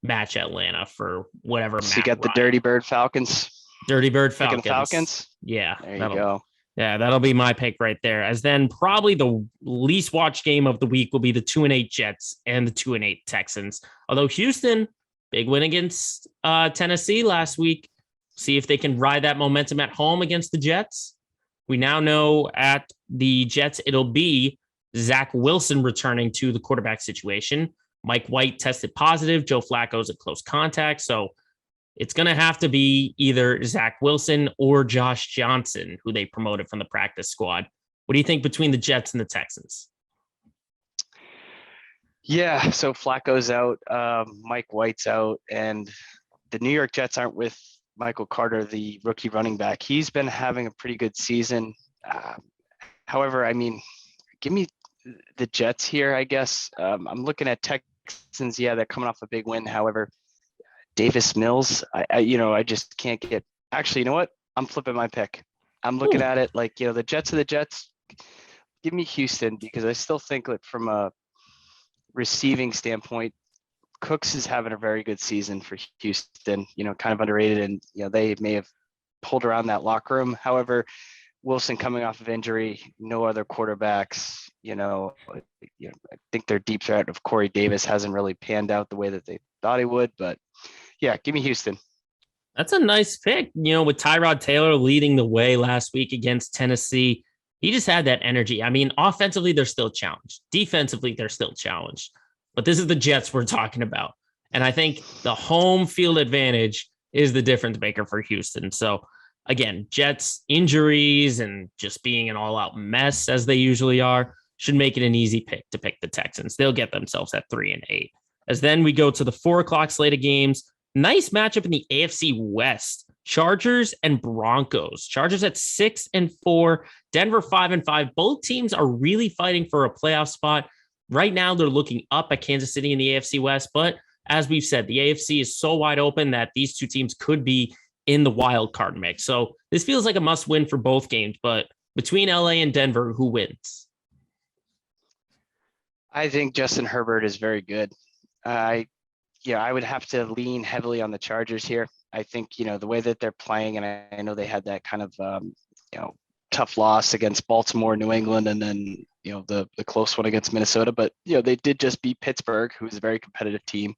match Atlanta for whatever.
So you got the Dirty Bird Falcons.
Dirty Bird Falcons.
Falcons.
Yeah.
There you go.
Yeah, that'll be my pick right there. As then probably the least watched game of the week will be the 2-8 Jets and the 2-8 Texans. Although Houston, big win against Tennessee last week. See if they can ride that momentum at home against the Jets. We now know at the Jets, it'll be Zach Wilson returning to the quarterback situation. Mike White tested positive. Joe Flacco's at close contact. So it's going to have to be either Zach Wilson or Josh Johnson, who they promoted from the practice squad. What do you think between the Jets and the Texans?
Yeah, so Flacco's out, Mike White's out, and the New York Jets aren't with Michael Carter, the rookie running back. He's been having a pretty good season. However, I mean, give me the Jets here, I guess. I'm looking at Texans. Yeah, they're coming off a big win. However, Davis Mills, I just can't get. Actually, you know what? I'm flipping my pick. I'm looking at it like, the Jets are the Jets. Give me Houston because I still think that from a receiving standpoint, Cooks is having a very good season for Houston, kind of underrated, and they may have pulled around that locker room. However, Wilson coming off of injury, no other quarterbacks, I think their deep threat of Corey Davis hasn't really panned out the way that they thought he would, but yeah, give me Houston.
That's a nice pick. With Tyrod Taylor leading the way last week against Tennessee, he just had that energy. I mean, offensively, they're still challenged. Defensively, they're still challenged. But this is the Jets we're talking about. And I think the home field advantage is the difference maker for Houston. So again, Jets injuries and just being an all-out mess as they usually are should make it an easy pick to pick the Texans. They'll get themselves at 3-8. As then we go to the 4 o'clock slate of games. Nice matchup in the AFC West. Chargers and Broncos. Chargers at 6-4, Denver 5-5. Both teams are really fighting for a playoff spot. Right now, they're looking up at Kansas City in the AFC West, but as we've said, the AFC is so wide open that these two teams could be in the wild card mix. So this feels like a must win for both games, but between LA and Denver, who wins?
I think Justin Herbert is very good. I I would have to lean heavily on the Chargers here. I think, the way that they're playing, and I know they had that kind of, tough loss against Baltimore, New England, and then, the close one against Minnesota. But, they did just beat Pittsburgh, who's a very competitive team.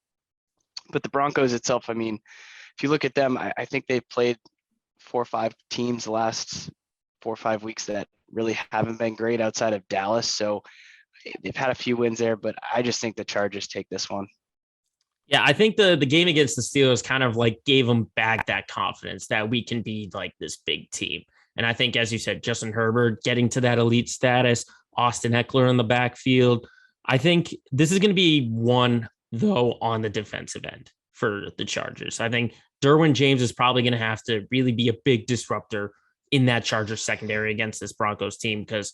But the Broncos itself, I mean, if you look at them, I think they've played 4 or 5 teams the last 4 or 5 weeks that really haven't been great outside of Dallas. So they've had a few wins there, but I just think the Chargers take this one.
Yeah, I think the game against the Steelers kind of like gave them back that confidence that we can be like this big team. And I think, as you said, Justin Herbert getting to that elite status, Austin Eckler in the backfield. I think this is going to be one, though, on the defensive end for the Chargers. I think Derwin James is probably going to have to really be a big disruptor in that Chargers secondary against this Broncos team because,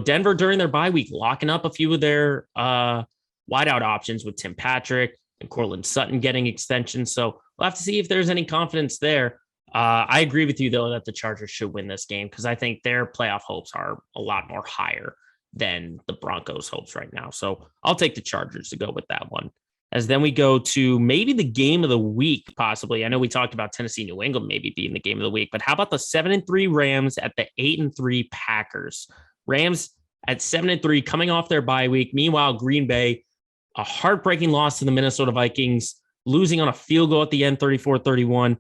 Denver during their bye week, locking up a few of their wideout options with Tim Patrick and Cortland Sutton getting extensions. So we'll have to see if there's any confidence there. I agree with you, though, that the Chargers should win this game because I think their playoff hopes are a lot more higher than the Broncos' hopes right now. So I'll take the Chargers to go with that one. As then we go to maybe the game of the week, possibly. I know we talked about Tennessee, New England maybe being the game of the week, but how about the 7-3 Rams at the 8-3 Packers? Rams at 7-3 coming off their bye week. Meanwhile, Green Bay, a heartbreaking loss to the Minnesota Vikings, losing on a field goal at the end, 34-31.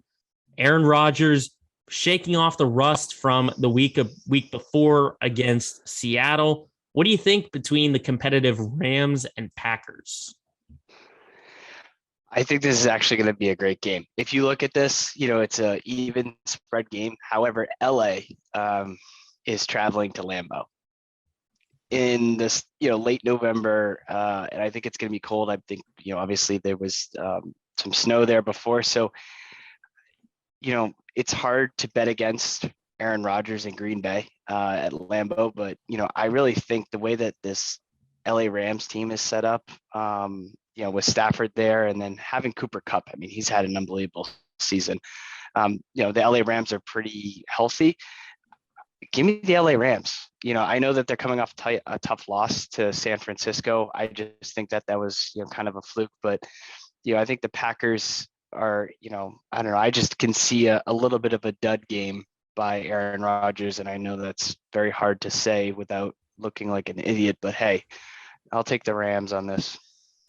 Aaron Rodgers shaking off the rust from the week before against Seattle. What do you think between the competitive Rams and Packers?
I think this is actually going to be a great game. If you look at this, it's a even spread game. However, LA is traveling to Lambeau in this, late November, and I think it's going to be cold. I think, obviously there was some snow there before, so it's hard to bet against Aaron Rodgers in Green Bay at Lambeau, but I really think the way that this LA Rams team is set up, with Stafford there and then having Cooper Kupp, I mean, he's had an unbelievable season. The LA Rams are pretty healthy. Give me the LA Rams. I know that they're coming off a tough loss to San Francisco. I just think that was, kind of a fluke, but, I think the Packers are, I don't know. I just can see a little bit of a dud game by Aaron Rodgers. And I know that's very hard to say without looking like an idiot, but hey, I'll take the Rams on this.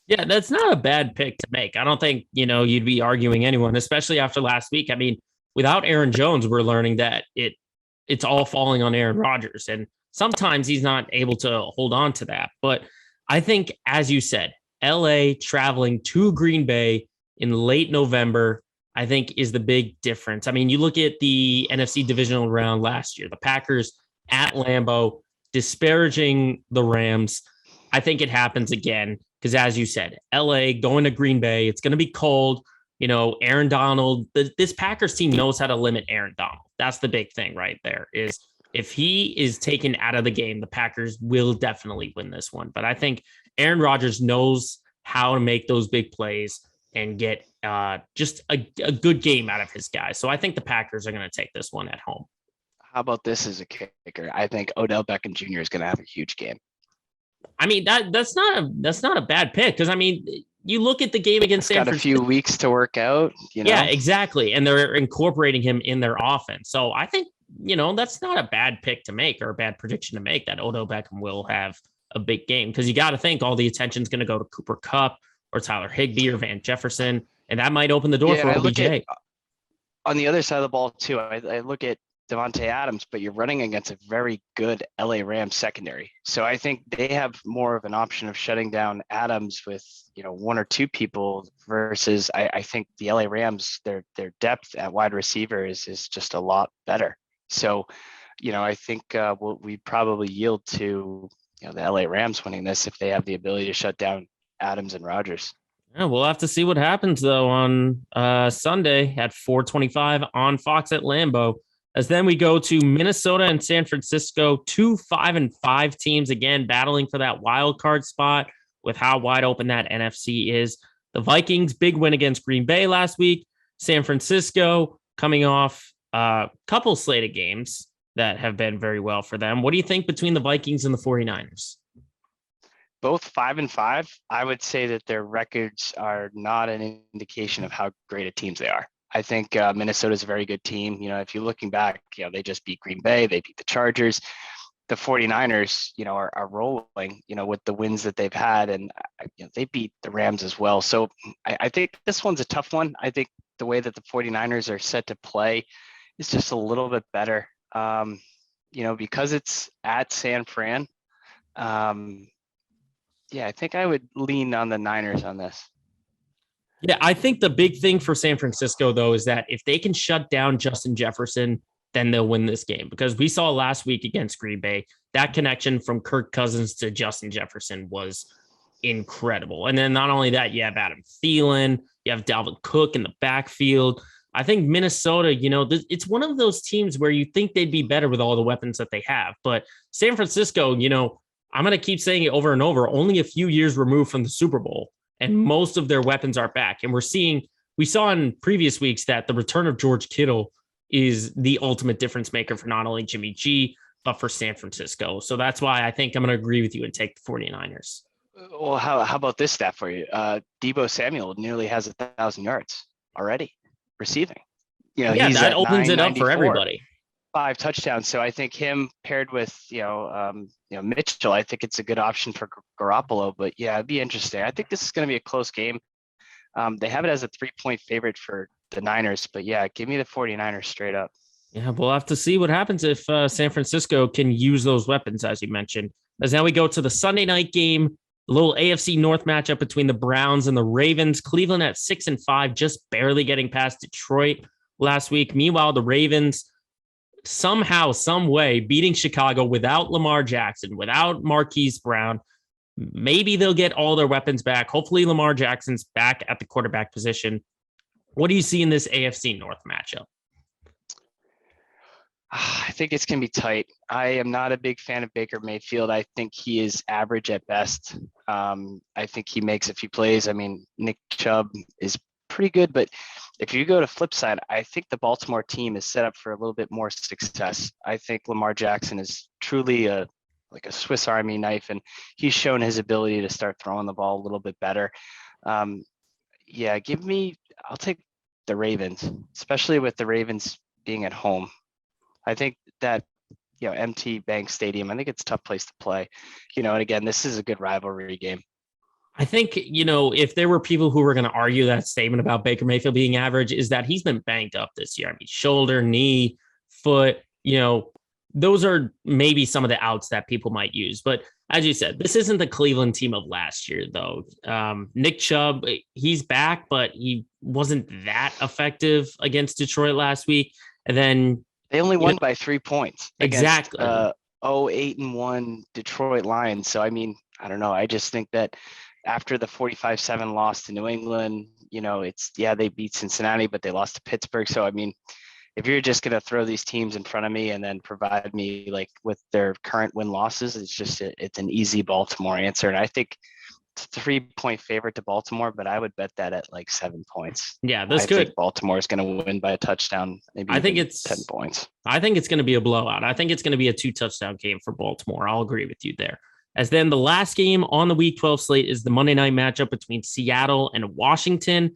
Yeah, that's not a bad pick to make. I don't think, you'd be arguing anyone, especially after last week. I mean, without Aaron Jones, we're learning that it's all falling on Aaron Rodgers. And sometimes he's not able to hold on to that. But I think, as you said, LA traveling to Green Bay in late November, I think is the big difference. I mean, you look at the NFC divisional round last year, the Packers at Lambeau, disparaging the Rams. I think it happens again. Because as you said, LA going to Green Bay, it's going to be cold. Aaron Donald, this Packers team knows how to limit Aaron Donald. That's the big thing right there is if he is taken out of the game, the Packers will definitely win this one. But I think Aaron Rodgers knows how to make those big plays and get just a good game out of his guys. So I think the Packers are going to take this one at home.
How about this as a kicker? I think Odell Beckham Jr. is going to have a huge game.
I mean, that's not a bad pick because I mean, you look at the game against San Francisco.
Got a few weeks to work out.
Yeah, exactly, and they're incorporating him in their offense. So I think that's not a bad pick to make or a bad prediction to make that Odell Beckham will have a big game because you got to think all the attention's going to go to Cooper Kupp or Tyler Higbee or Van Jefferson, and that might open the door for OBJ.
On the other side of the ball too, I look at Devontae Adams, but you're running against a very good LA Rams secondary. So I think they have more of an option of shutting down Adams with, one or two people versus I think the LA Rams, their depth at wide receiver is just a lot better. So, I think we probably yield to, the LA Rams winning this if they have the ability to shut down Adams and Rodgers.
Yeah, we'll have to see what happens though on Sunday at 4:25 on Fox at Lambeau. As then we go to Minnesota and San Francisco, two 5-5 teams again battling for that wild card spot with how wide open that NFC is. The Vikings big win against Green Bay last week. San Francisco coming off a couple slated games that have been very well for them. What do you think between the Vikings and the 49ers?
Both 5-5. I would say that their records are not an indication of how great a teams they are. I think Minnesota is a very good team. If you're looking back, they just beat Green Bay, they beat the Chargers. The 49ers, are rolling, with the wins that they've had, and they beat the Rams as well. So I think this one's a tough one. I think the way that the 49ers are set to play is just a little bit better, because it's at San Fran. Yeah, I think I would lean on the Niners on this.
Yeah, I think the big thing for San Francisco, though, is that if they can shut down Justin Jefferson, then they'll win this game. Because we saw last week against Green Bay, that connection from Kirk Cousins to Justin Jefferson was incredible. And then not only that, you have Adam Thielen, you have Dalvin Cook in the backfield. I think Minnesota, it's one of those teams where you think they'd be better with all the weapons that they have. But San Francisco, I'm going to keep saying it over and over, only a few years removed from the Super Bowl, and most of their weapons are back. And we saw in previous weeks that the return of George Kittle is the ultimate difference maker for not only Jimmy G, but for San Francisco. So that's why I think I'm going to agree with you and take the 49ers.
Well, how about this stat for you? Deebo Samuel nearly has 1,000 yards already receiving.
Yeah,
he's
that
at
opens it up for
994.
everybody.
5 touchdowns. So I think him paired with, Mitchell, I think it's a good option for Garoppolo. But yeah, it'd be interesting. I think this is going to be a close game. They have it as a 3-point favorite for the Niners. But yeah, give me the 49ers straight up.
Yeah, we'll have to see what happens if San Francisco can use those weapons, as you mentioned. As now we go to the Sunday night game, a little AFC North matchup between the Browns and the Ravens. Cleveland at 6-5, just barely getting past Detroit last week. Meanwhile, the Ravens somehow, some way, beating Chicago without Lamar Jackson, without Marquise Brown. Maybe they'll get all their weapons back. Hopefully, Lamar Jackson's back at the quarterback position. What do you see in this AFC North matchup?
I think it's going to be tight. I am not a big fan of Baker Mayfield. I think he is average at best. I think he makes a few plays. I mean, Nick Chubb is pretty good, but if you go to flip side, I think the Baltimore team is set up for a little bit more success. I think Lamar Jackson is truly like a Swiss Army knife, and he's shown his ability to start throwing the ball a little bit better. Yeah, I'll take the Ravens, especially with the Ravens being at home. I think that, empty Bank Stadium, I think it's a tough place to play, and again, this is a good rivalry game.
I think, if there were people who were going to argue that statement about Baker Mayfield being average, is that he's been banged up this year. I mean, shoulder, knee, foot, those are maybe some of the outs that people might use. But as you said, this isn't the Cleveland team of last year, though. Nick Chubb, he's back, but he wasn't that effective against Detroit last week. And then
they only won by 3 points.
Exactly.
8-1 Detroit Lions. So, I mean, I don't know. I just think that after the 45-7 loss to New England, they beat Cincinnati, but they lost to Pittsburgh. So, I mean, if you're just going to throw these teams in front of me and then provide me like with their current win losses, it's an easy Baltimore answer. And I think it's a 3-point favorite to Baltimore, but I would bet that at like 7 points.
Yeah, that's
good. I
think
think Baltimore is going to win by a touchdown. Maybe
I think it's
10 points.
I think it's going to be a blowout. I think it's going to be a 2-touchdown game for Baltimore. I'll agree with you there. As then the last game on the Week 12 slate is the Monday night matchup between Seattle and Washington.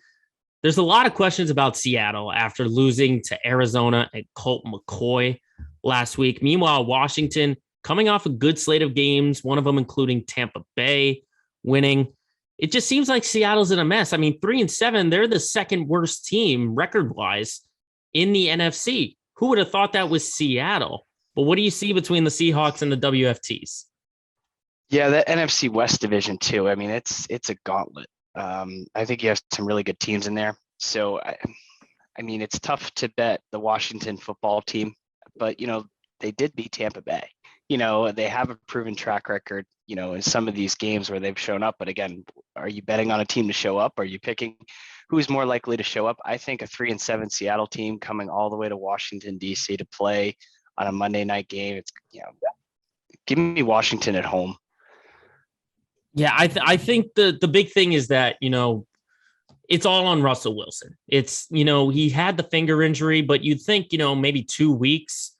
There's a lot of questions about Seattle after losing to Arizona and Colt McCoy last week. Meanwhile, Washington coming off a good slate of games, one of them including Tampa Bay winning. It just seems like Seattle's in a mess. I mean, 3-7, they're the second worst team record-wise in the NFC. Who would have thought that was Seattle? But what do you see between the Seahawks and the WFTs?
Yeah, the NFC West division too. I mean, it's a gauntlet. I think you have some really good teams in there. So, I mean, it's tough to bet the Washington football team, but, they did beat Tampa Bay. they have a proven track record, in some of these games where they've shown up. But again, are you betting on a team to show up? Are you picking who's more likely to show up? I think a 3-7 Seattle team coming all the way to Washington, D.C. to play on a Monday night game. It's, give me Washington at home.
Yeah, I think the big thing is that, it's all on Russell Wilson. It's, he had the finger injury, but you'd think, maybe 2 weeks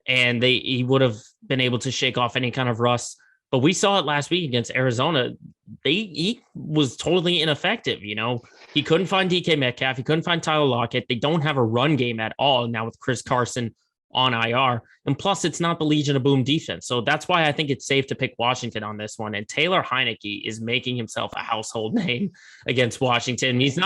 and he would have been able to shake off any kind of rust. But we saw it last week against Arizona. He was totally ineffective. He couldn't find DK Metcalf. He couldn't find Tyler Lockett. They don't have a run game at all now with Chris Carson on IR. And plus, it's not the Legion of Boom defense. So that's why I think it's safe to pick Washington on this one. And Taylor Heineke is making himself a household name against Washington. He's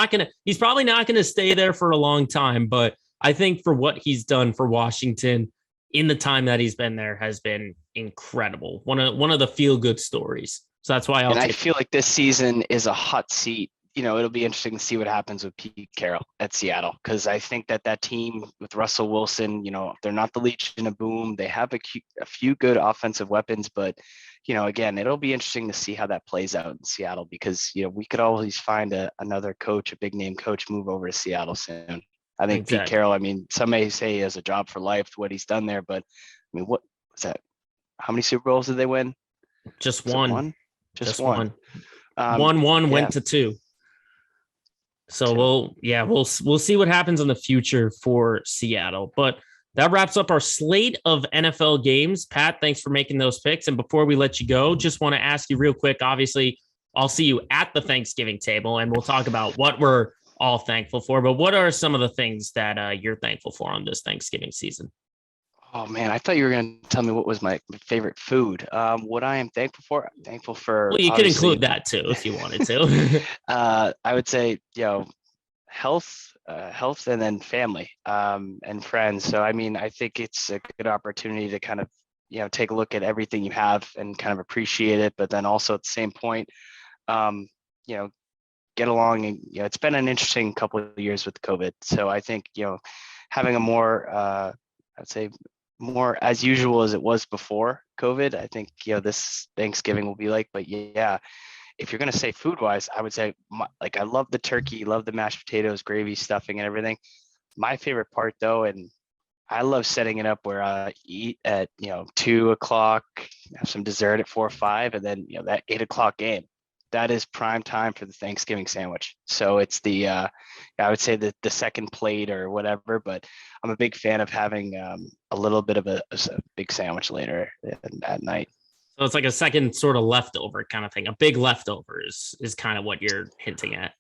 probably not going to stay there for a long time, but I think for what he's done for Washington in the time that he's been there has been incredible. One of the feel good stories. So that's why
I feel like this season is a hot seat. It'll be interesting to see what happens with Pete Carroll at Seattle, because I think that team with Russell Wilson, they're not the Legion of Boom. They have a few good offensive weapons, but again, it'll be interesting to see how that plays out in Seattle, because we could always find another coach, a big name coach, move over to Seattle soon. I think exactly. Pete Carroll, some may say he has a job for life, what he's done there, but what was that? How many Super Bowls did they win?
Just one.
Just one.
Went to 2. So we'll see what happens in the future for Seattle. But that wraps up our slate of NFL games. Pat, thanks for making those picks. And before we let you go, just want to ask you real quick. Obviously, I'll see you at the Thanksgiving table, and we'll talk about what we're all thankful for. But what are some of the things that you're thankful for on this Thanksgiving season?
Oh man, I thought you were going to tell me what was my favorite food. What I am thankful for, I'm thankful for.
Well, you could include that too if you wanted to.
I would say, health, and then family, and friends. So, I think it's a good opportunity to kind of, take a look at everything you have and kind of appreciate it. But then also at the same point, get along. And, it's been an interesting couple of years with COVID. So I think, having a more, I'd say, more as usual as it was before COVID, I think, this Thanksgiving will be like. But yeah, if you're going to say food wise, I would say I love the turkey, love the mashed potatoes, gravy, stuffing, and everything. My favorite part though, and I love setting it up where I eat at 2:00, have some dessert at 4 or 5, and then that 8:00 game. That is prime time for the Thanksgiving sandwich. So it's the, I would say the second plate or whatever, but I'm a big fan of having a little bit of a big sandwich later at night.
So it's like a second sort of leftover kind of thing. A big leftover is kind of what you're hinting at.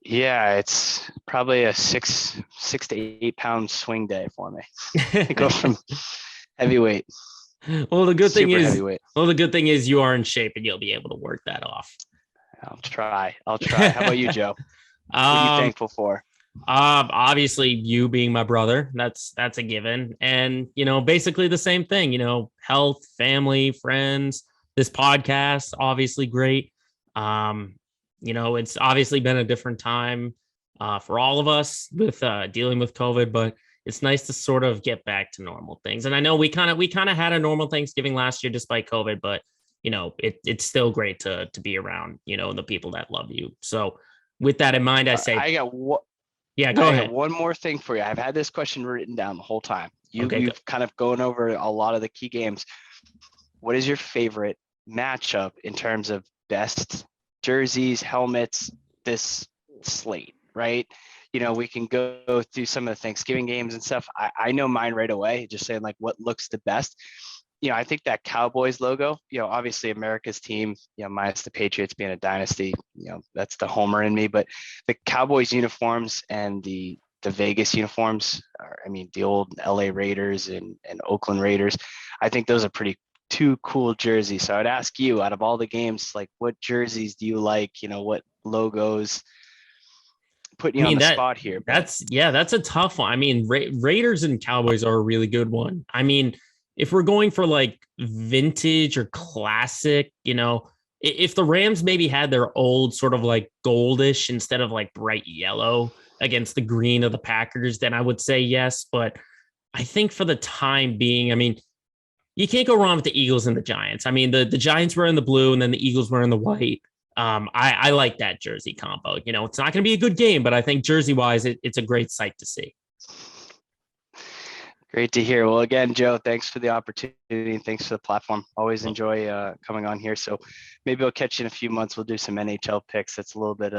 Yeah, it's probably a 6 to 8 pound swing day for me. It goes from heavyweight.
Well, the good thing is you are in shape and you'll be able to work that off.
I'll try. How about you, Joe? What are you thankful for?
Obviously you being my brother, that's a given. And, basically the same thing, health, family, friends, this podcast, obviously great. It's obviously been a different time for all of us with dealing with COVID, but it's nice to sort of get back to normal things. And I know we kind of had a normal Thanksgiving last year despite COVID, but it's still great to be around, the people that love you. So with that in mind, I say,
Yeah, go ahead. One more thing for you. I've had this question written down the whole time. You've kind of gone over a lot of the key games. What is your favorite matchup in terms of best jerseys, helmets, this slate, right? We can go through some of the Thanksgiving games and stuff. I know mine right away, just saying what looks the best. I think that Cowboys logo, obviously America's team, minus the Patriots being a dynasty, that's the homer in me, but the Cowboys uniforms and the Vegas uniforms, the old LA Raiders and Oakland Raiders, I think those are two cool jerseys. So I'd ask you, out of all the games, what jerseys do you like? What logos? Putting you on the spot here.
That's a tough one. Raiders and Cowboys are a really good one. If we're going for vintage or classic, if the Rams maybe had their old sort of goldish instead of bright yellow against the green of the Packers, then I would say yes. But I think for the time being, you can't go wrong with the Eagles and the Giants. I mean, the Giants were in the blue and then the Eagles were in the white. I like that jersey combo. It's not going to be a good game, but I think jersey wise, it's a great sight to see.
Great to hear. Well, again, Joe, thanks for the opportunity. Thanks for the platform. Always enjoy coming on here. So maybe I'll catch you in a few months. We'll do some NHL picks. That's a little bit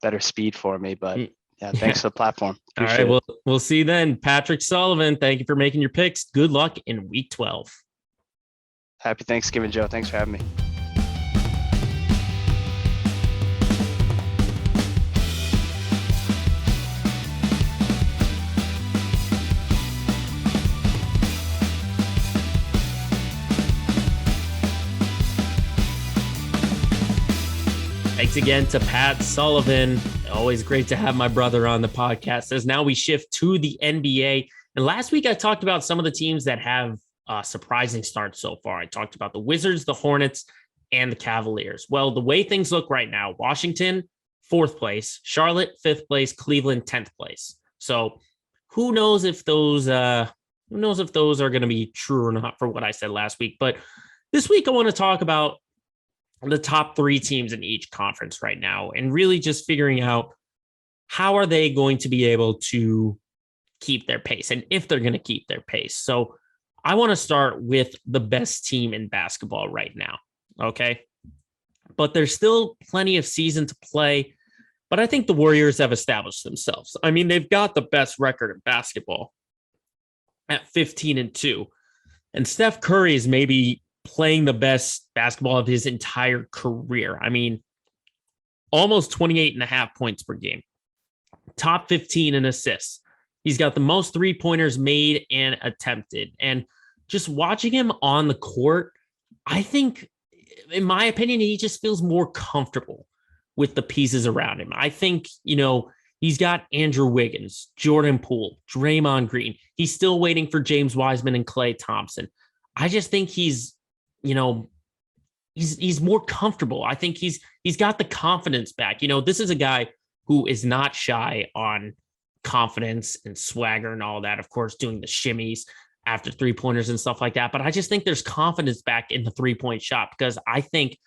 better speed for me, but yeah, thanks for the platform.
Appreciate All right. We'll see you then. Patrick Sullivan, thank you for making your picks. Good luck in week 12.
Happy Thanksgiving, Joe. Thanks for having me.
Thanks again to Pat Sullivan. Always great to have my brother on the podcast. As now we shift to the NBA. And last week I talked about some of the teams that have surprising starts so far. I talked about the Wizards, the Hornets, and the Cavaliers. Well, the way things look right now, Washington, 4th place, Charlotte, 5th place, Cleveland, 10th place. So who knows if those are going to be true or not for what I said last week. But this week I want to talk about the top 3 teams in each conference right now, and really just figuring out how are they going to be able to keep their pace and if they're going to keep their pace. So I want to start with the best team in basketball right now. Okay. But there's still plenty of season to play, but I think the Warriors have established themselves. I mean, they've got the best record in basketball at 15-2, and Steph Curry is maybe playing the best basketball of his entire career. I mean, almost 28.5 points per game, top 15 in assists. He's got the most 3-pointers made and attempted. And just watching him on the court, I think, in my opinion, he just feels more comfortable with the pieces around him. I think, he's got Andrew Wiggins, Jordan Poole, Draymond Green. He's still waiting for James Wiseman and Klay Thompson. I just think he's more comfortable. I think he's got the confidence back. This is a guy who is not shy on confidence and swagger and all that. Of course, doing the shimmies after 3-pointers and stuff like that. But I just think there's confidence back in the 3-point shot, because I think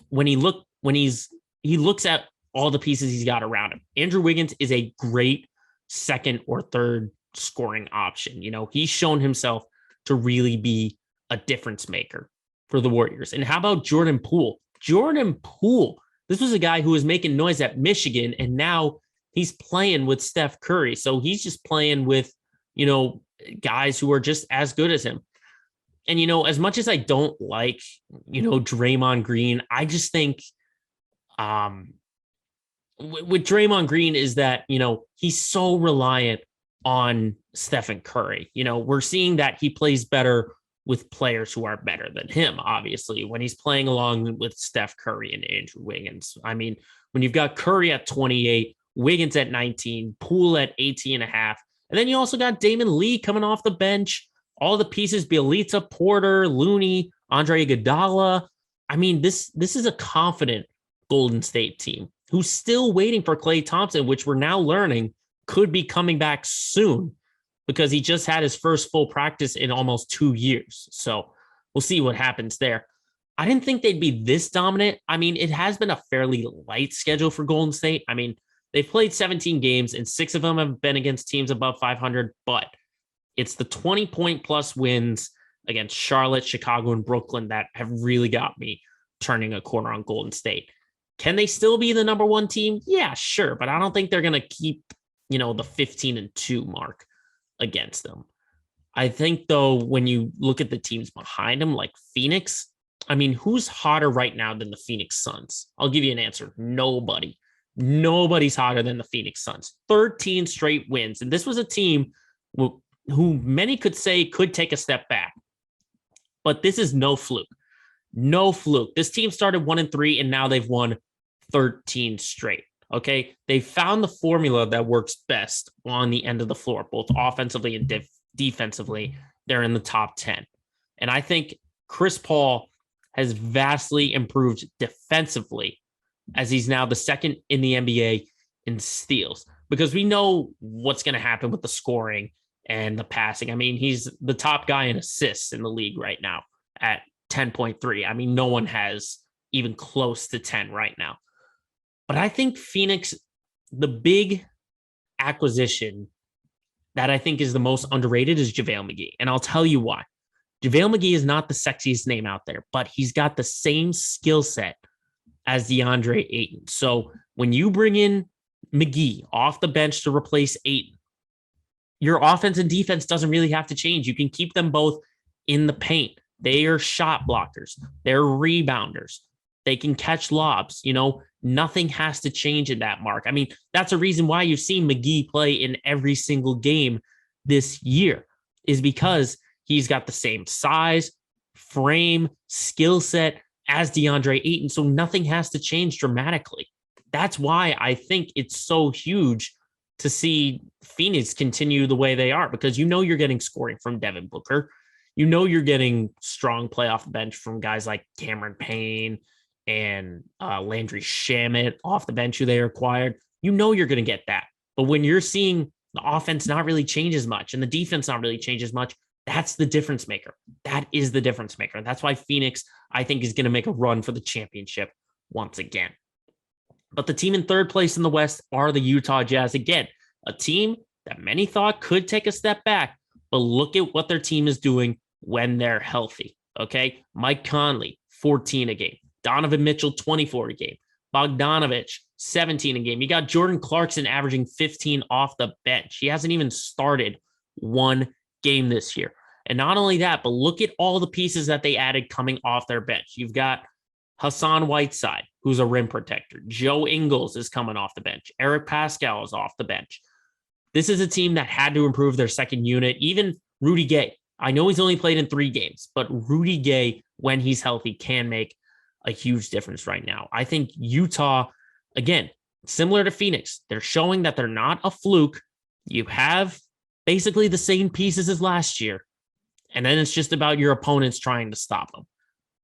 when he looks at all the pieces he's got around him, Andrew Wiggins is a great second or third scoring option. He's shown himself to really be a difference maker for the Warriors. And how about Jordan Poole? Jordan Poole, this was a guy who was making noise at Michigan, and now he's playing with Steph Curry. So he's just playing with, guys who are just as good as him. And, as much as I don't like, Draymond Green, I just think with Draymond Green is that, he's so reliant on Stephen Curry. We're seeing that he plays better with players who are better than him, obviously, when he's playing along with Steph Curry and Andrew Wiggins. I mean, when you've got Curry at 28, Wiggins at 19, Poole at 18.5, and then you also got Damon Lee coming off the bench, all the pieces, Bielitsa, Porter, Looney, Andre Iguodala. I mean, this is a confident Golden State team who's still waiting for Klay Thompson, which we're now learning could be coming back soon, because he just had his first full practice in almost 2 years. So we'll see what happens there. I didn't think they'd be this dominant. I mean, it has been a fairly light schedule for Golden State. I mean, they've played 17 games and 6 of them have been against teams above 500, but it's the 20-point plus wins against Charlotte, Chicago, and Brooklyn that have really got me turning a corner on Golden State. Can they still be the number 1 team? Yeah, sure. But I don't think they're going to keep, the 15-2 mark against them. I think, though, when you look at the teams behind them, like Phoenix, I mean, who's hotter right now than the Phoenix Suns? I'll give you an answer. Nobody. Nobody's hotter than the Phoenix Suns. 13 straight wins. And this was a team who many could say could take a step back. But this is no fluke. No fluke. This team started 1-3, and now they've won 13 straight. Okay. They found the formula that works best on the end of the floor, both offensively and defensively. They're in the top 10. And I think Chris Paul has vastly improved defensively, as he's now the second in the NBA in steals, because we know what's going to happen with the scoring and the passing. I mean, he's the top guy in assists in the league right now at 10.3. I mean, no one has even close to 10 right now. But I think Phoenix, the big acquisition that I think is the most underrated is JaVale McGee. And I'll tell you why. JaVale McGee is not the sexiest name out there, but he's got the same skill set as DeAndre Ayton. So when you bring in McGee off the bench to replace Ayton, your offense and defense doesn't really have to change. You can keep them both in the paint. They are shot blockers. They're rebounders. They can catch lobs. Nothing has to change in that, Mark. I mean, that's a reason why you've seen McGee play in every single game this year, is because he's got the same size, frame, skill set as DeAndre Ayton. So nothing has to change dramatically. That's why I think it's so huge to see Phoenix continue the way they are, because you're getting scoring from Devin Booker. You're getting strong play off the bench from guys like Cameron Payne and Landry Shamet off the bench who they acquired. You're going to get that. But when you're seeing the offense not really change as much and the defense not really change as much, that's the difference maker. That is the difference maker. That's why Phoenix, I think, is going to make a run for the championship once again. But the team in third place in the West are the Utah Jazz. Again, a team that many thought could take a step back, but look at what their team is doing when they're healthy. Okay. Mike Conley, 14 a game. Donovan Mitchell, 24 a game. Bogdanovich, 17 a game. You got Jordan Clarkson averaging 15 off the bench. He hasn't even started one game this year. And not only that, but look at all the pieces that they added coming off their bench. You've got Hassan Whiteside, who's a rim protector. Joe Ingles is coming off the bench. Eric Pascal is off the bench. This is a team that had to improve their second unit. Even Rudy Gay. I know he's only played in 3 games, but Rudy Gay, when he's healthy, can make a huge difference right now. I think Utah, again, similar to Phoenix, they're showing that they're not a fluke. You have basically the same pieces as last year, and then it's just about your opponents trying to stop them.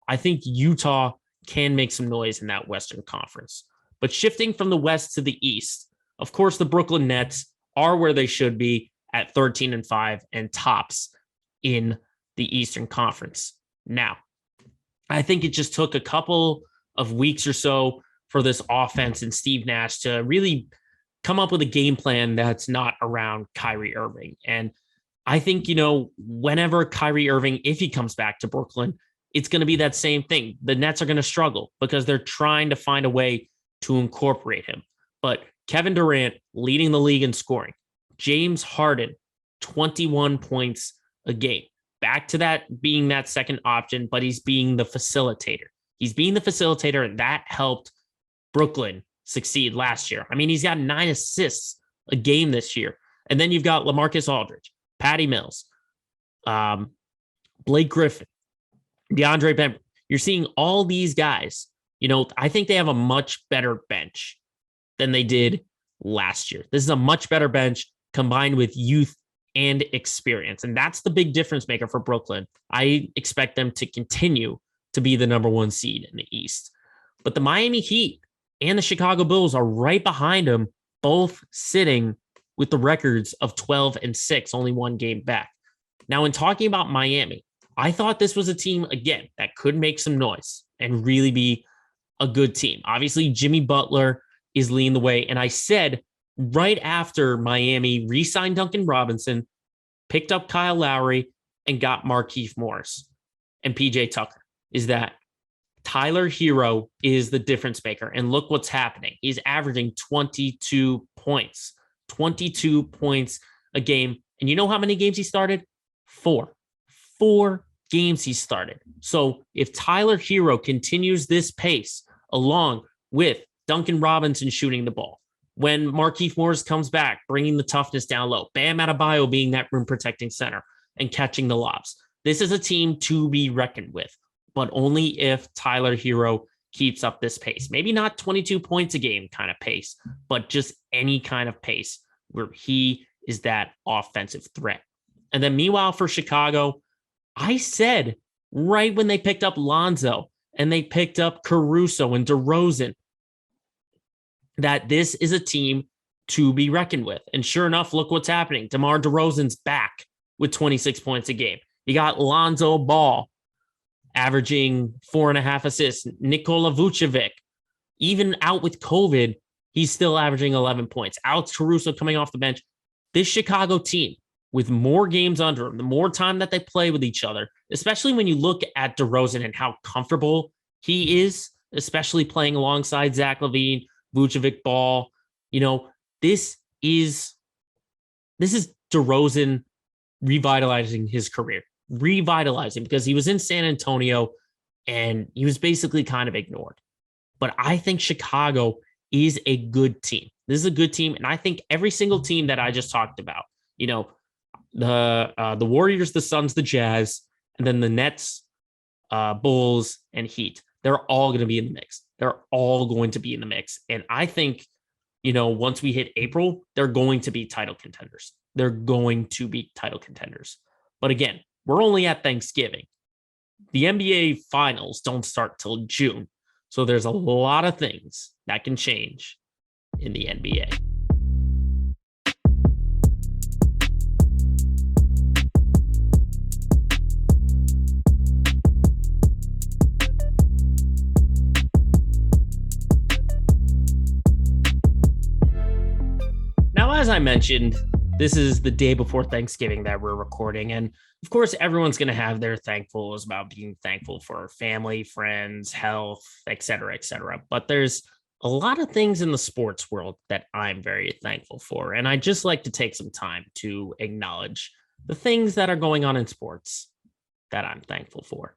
I think Utah can make some noise in that Western Conference. But shifting from the West to the East, of course, the Brooklyn Nets are where they should be at 13-5 and tops in the Eastern Conference. Now, I think it just took a couple of weeks or so for this offense and Steve Nash to really come up with a game plan that's not around Kyrie Irving. And I think, whenever Kyrie Irving, if he comes back to Brooklyn, it's going to be that same thing. The Nets are going to struggle because they're trying to find a way to incorporate him. But Kevin Durant leading the league in scoring. James Harden, 21 points a game. Back to that being that second option, but he's being the facilitator. And that helped Brooklyn succeed last year. I mean, he's got 9 assists a game this year. And then you've got LaMarcus Aldridge, Patty Mills, Blake Griffin, DeAndre Bembry. You're seeing all these guys. I think they have a much better bench than they did last year. This is a much better bench combined with youth and experience. And that's the big difference maker for Brooklyn. I expect them to continue to be the number 1 seed in the East. But the Miami Heat and the Chicago Bulls are right behind them, both sitting with the records of 12-6, only 1 game back. Now, in talking about Miami, I thought this was a team, again, that could make some noise and really be a good team. Obviously, Jimmy Butler is leading the way. And I said right after Miami re-signed Duncan Robinson, picked up Kyle Lowry, and got Markieff Morris and PJ Tucker, is that Tyler Hero is the difference maker. And look what's happening. He's averaging 22 points a game. And you know how many games he started? 4 games he started. So if Tyler Hero continues this pace along with Duncan Robinson shooting the ball, when Markieff Morris comes back, bringing the toughness down low, Bam Adebayo being that rim protecting center and catching the lobs, this is a team to be reckoned with, but only if Tyler Hero keeps up this pace. Maybe not 22 points a game kind of pace, but just any kind of pace where he is that offensive threat. And then meanwhile for Chicago, I said right when they picked up Lonzo and they picked up Caruso and DeRozan that this is a team to be reckoned with. And sure enough, look what's happening. DeMar DeRozan's back with 26 points a game. You got Lonzo Ball averaging 4.5 assists. Nikola Vucevic, even out with COVID, he's still averaging 11 points. Alex Caruso coming off the bench. This Chicago team, with more games under him, the more time that they play with each other, especially when you look at DeRozan and how comfortable he is, especially playing alongside Zach LaVine, Vucevic, Ball. This is DeRozan revitalizing his career, because he was in San Antonio and he was basically kind of ignored. But I think Chicago is a good team. This is a good team. And I think every single team that I just talked about, the Warriors, the Suns, the Jazz, and then the Nets, Bulls, and Heat, they're all going to be in the mix. They're all going to be in the mix. And I think, once we hit April, they're going to be title contenders. They're going to be title contenders. But again, we're only at Thanksgiving. The NBA finals don't start till June. So there's a lot of things that can change in the NBA. Now, as I mentioned, this is the day before Thanksgiving that we're recording. And of course, everyone's going to have their thankfuls about being thankful for family, friends, health, et cetera, et cetera. But there's a lot of things in the sports world that I'm very thankful for. And I just like to take some time to acknowledge the things that are going on in sports that I'm thankful for.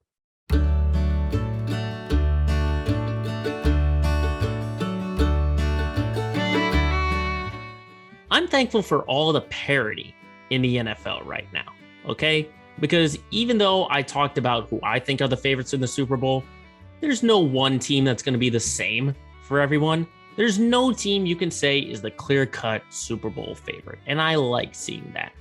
I'm thankful for all the parity in the NFL right now, okay? Because even though I talked about who I think are the favorites in the Super Bowl, there's no one team that's going to be the same for everyone. There's no team you can say is the clear-cut Super Bowl favorite, and I like seeing that.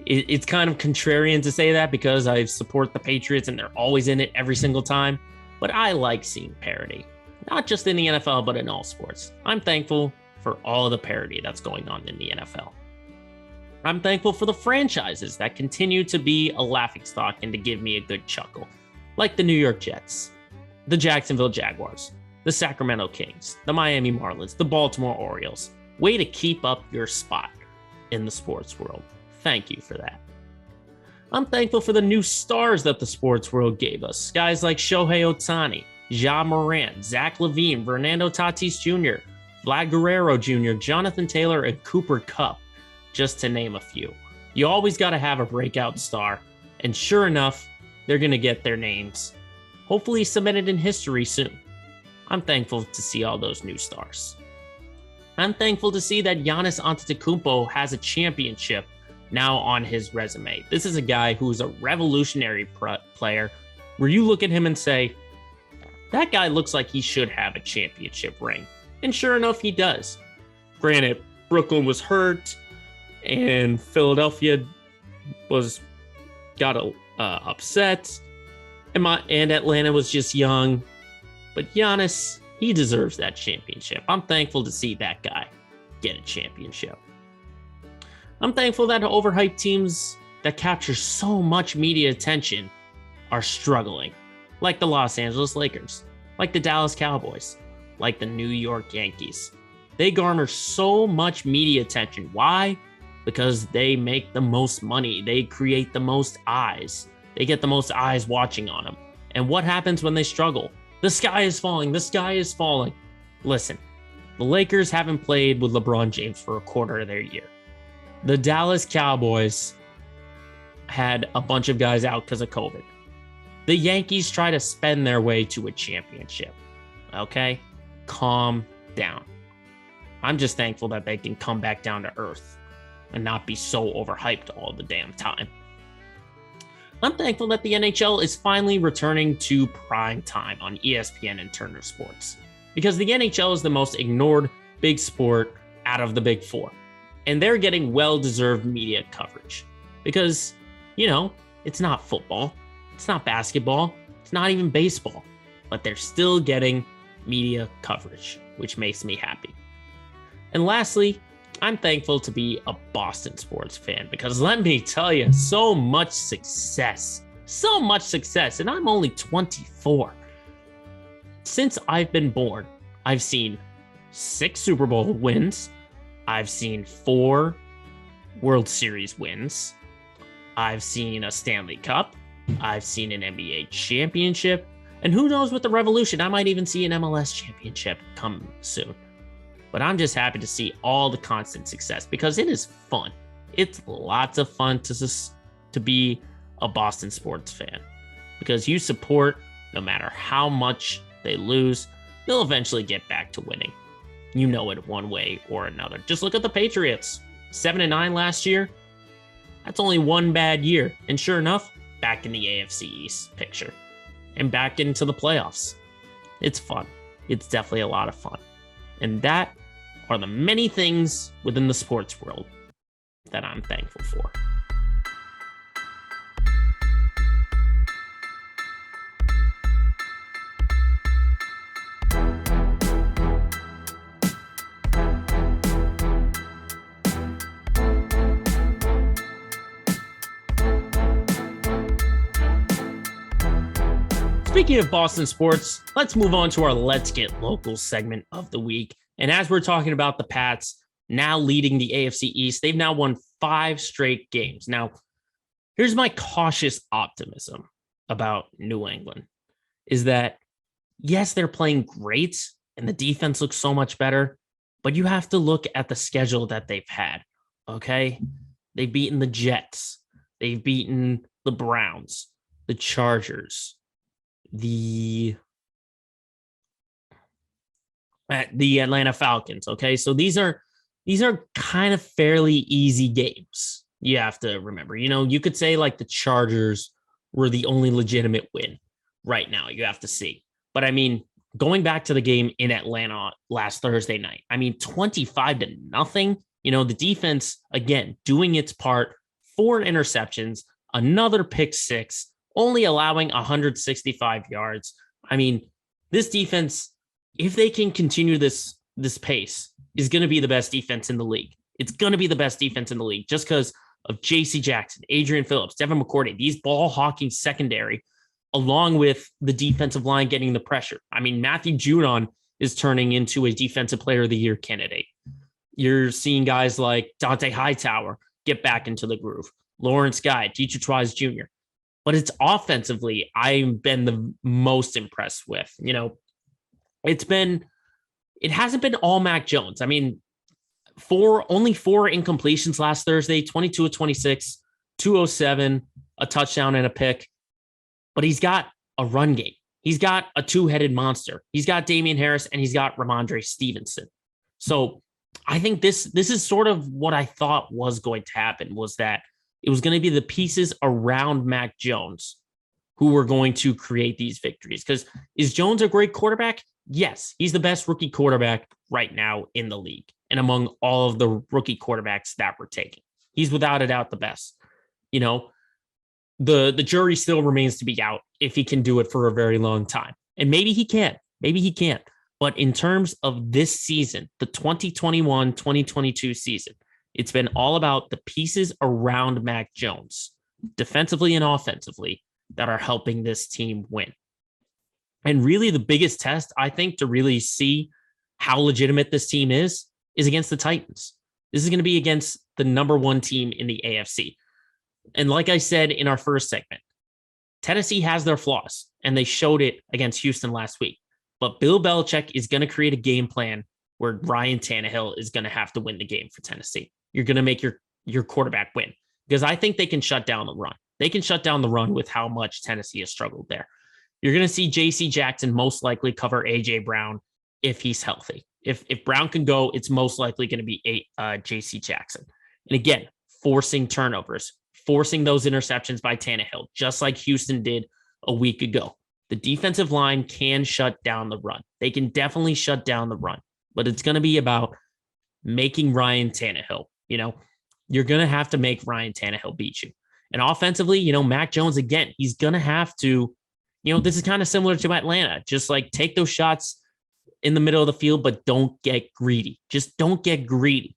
It's kind of contrarian to say that because I support the Patriots and they're always in it every single time, but I like seeing parity, not just in the NFL, but in all sports. I'm thankful for all of the parity that's going on in the NFL. I'm thankful for the franchises that continue to be a laughingstock and to give me a good chuckle, like the New York Jets, the Jacksonville Jaguars, the Sacramento Kings, the Miami Marlins, the Baltimore Orioles. Way to keep up your spot in the sports world. Thank you for that. I'm thankful for the new stars that the sports world gave us. Guys like Shohei Ohtani, Ja Morant, Zach LaVine, Fernando Tatis Jr., Vlad Guerrero Jr., Jonathan Taylor, and Cooper Kupp, just to name a few. You always got to have a breakout star, and sure enough, they're going to get their names, hopefully cemented in history soon. I'm thankful to see all those new stars. I'm thankful to see that Giannis Antetokounmpo has a championship now on his resume. This is a guy who's a revolutionary player, where you look at him and say, that guy looks like he should have a championship ring. And sure enough, he does. Granted, Brooklyn was hurt, and Philadelphia got upset, and Atlanta was just young. But Giannis, he deserves that championship. I'm thankful to see that guy get a championship. I'm thankful that overhyped teams that capture so much media attention are struggling, like the Los Angeles Lakers, like the Dallas Cowboys, like the New York Yankees. They garner so much media attention. Why? Because they make the most money. They create the most eyes. They get the most eyes watching on them. And what happens when they struggle? The sky is falling. The sky is falling. Listen, the Lakers haven't played with LeBron James for a quarter of their year. The Dallas Cowboys had a bunch of guys out because of COVID. The Yankees try to spend their way to a championship. Okay? Calm down. I'm just thankful that they can come back down to earth and not be so overhyped all the damn time. I'm thankful that the NHL is finally returning to prime time on ESPN and Turner Sports, because the NHL is the most ignored big sport out of the big four, and they're getting well-deserved media coverage because, it's not football, it's not basketball, it's not even baseball, but they're still getting media coverage, which makes me happy. And lastly, I'm thankful to be a Boston sports fan because let me tell you, so much success, and I'm only 24. Since I've been born, I've seen 6 Super Bowl wins. I've seen 4 World Series wins. I've seen a Stanley Cup. I've seen an NBA championship. And who knows with the Revolution, I might even see an MLS championship come soon. But I'm just happy to see all the constant success because it is fun. It's lots of fun to be a Boston sports fan because you support no matter how much they lose, they'll eventually get back to winning. You know it one way or another. Just look at the Patriots. 7-9 last year. That's only one bad year. And sure enough, back in the AFC East picture and back into the playoffs. It's fun. It's definitely a lot of fun. And that are the many things within the sports world that I'm thankful for. Speaking of Boston sports, let's move on to our Let's Get Local segment of the week. And as we're talking about the Pats now leading the AFC East, they've now won 5 straight games. Now, here's my cautious optimism about New England is that, yes, they're playing great and the defense looks so much better, but you have to look at the schedule that they've had, okay? They've beaten the Jets. They've beaten the Browns, the Chargers, the Atlanta Falcons. Okay. So these are kind of fairly easy games. You have to remember, you could say like the Chargers were the only legitimate win right now. You have to see, but I mean, going back to the game in Atlanta last Thursday night, 25-0, the defense again, doing its part, 4 interceptions, another pick 6, only allowing 165 yards. This defense, if they can continue this pace, is going to be the best defense in the league. It's going to be the best defense in the league just because of J.C. Jackson, Adrian Phillips, Devin McCourty, these ball hawking secondary, along with the defensive line getting the pressure. Matthew Judon is turning into a defensive player of the year candidate. You're seeing guys like Dante Hightower get back into the groove. Lawrence Guy, Dietrich Wise Jr., but it's offensively I've been the most impressed with. It hasn't been all Mac Jones. Only 4 incompletions last Thursday, 22 of 26, 207, a touchdown and a pick. But he's got a run game. He's got a 2-headed monster. He's got Damian Harris and he's got Ramondre Stevenson. So I think this is sort of what I thought was going to happen, was that it was going to be the pieces around Mac Jones who were going to create these victories. Because is Jones a great quarterback? Yes, he's the best rookie quarterback right now in the league and among all of the rookie quarterbacks that were taken. He's without a doubt the best. The jury still remains to be out if he can do it for a very long time. And maybe he can. Maybe he can't. But in terms of this season, the 2021-2022 season, it's been all about the pieces around Mac Jones, defensively and offensively, that are helping this team win. And really the biggest test, I think, to really see how legitimate this team is against the Titans. This is going to be against the number 1 team in the AFC. And like I said in our first segment, Tennessee has their flaws, and they showed it against Houston last week. But Bill Belichick is going to create a game plan where Ryan Tannehill is going to have to win the game for Tennessee. You're going to make your quarterback win, because I think they can shut down the run. They can shut down the run with how much Tennessee has struggled there. You're going to see J.C. Jackson most likely cover A.J. Brown if he's healthy. If Brown can go, it's most likely going to be J.C. Jackson. And again, forcing turnovers, forcing those interceptions by Tannehill, just like Houston did a week ago. The defensive line can shut down the run. They can definitely shut down the run, but it's going to be about making Ryan Tannehill. You're going to have to make Ryan Tannehill beat you. And offensively, Mac Jones, again, he's going to have to, this is kind of similar to Atlanta, just like take those shots in the middle of the field, but don't get greedy. Just don't get greedy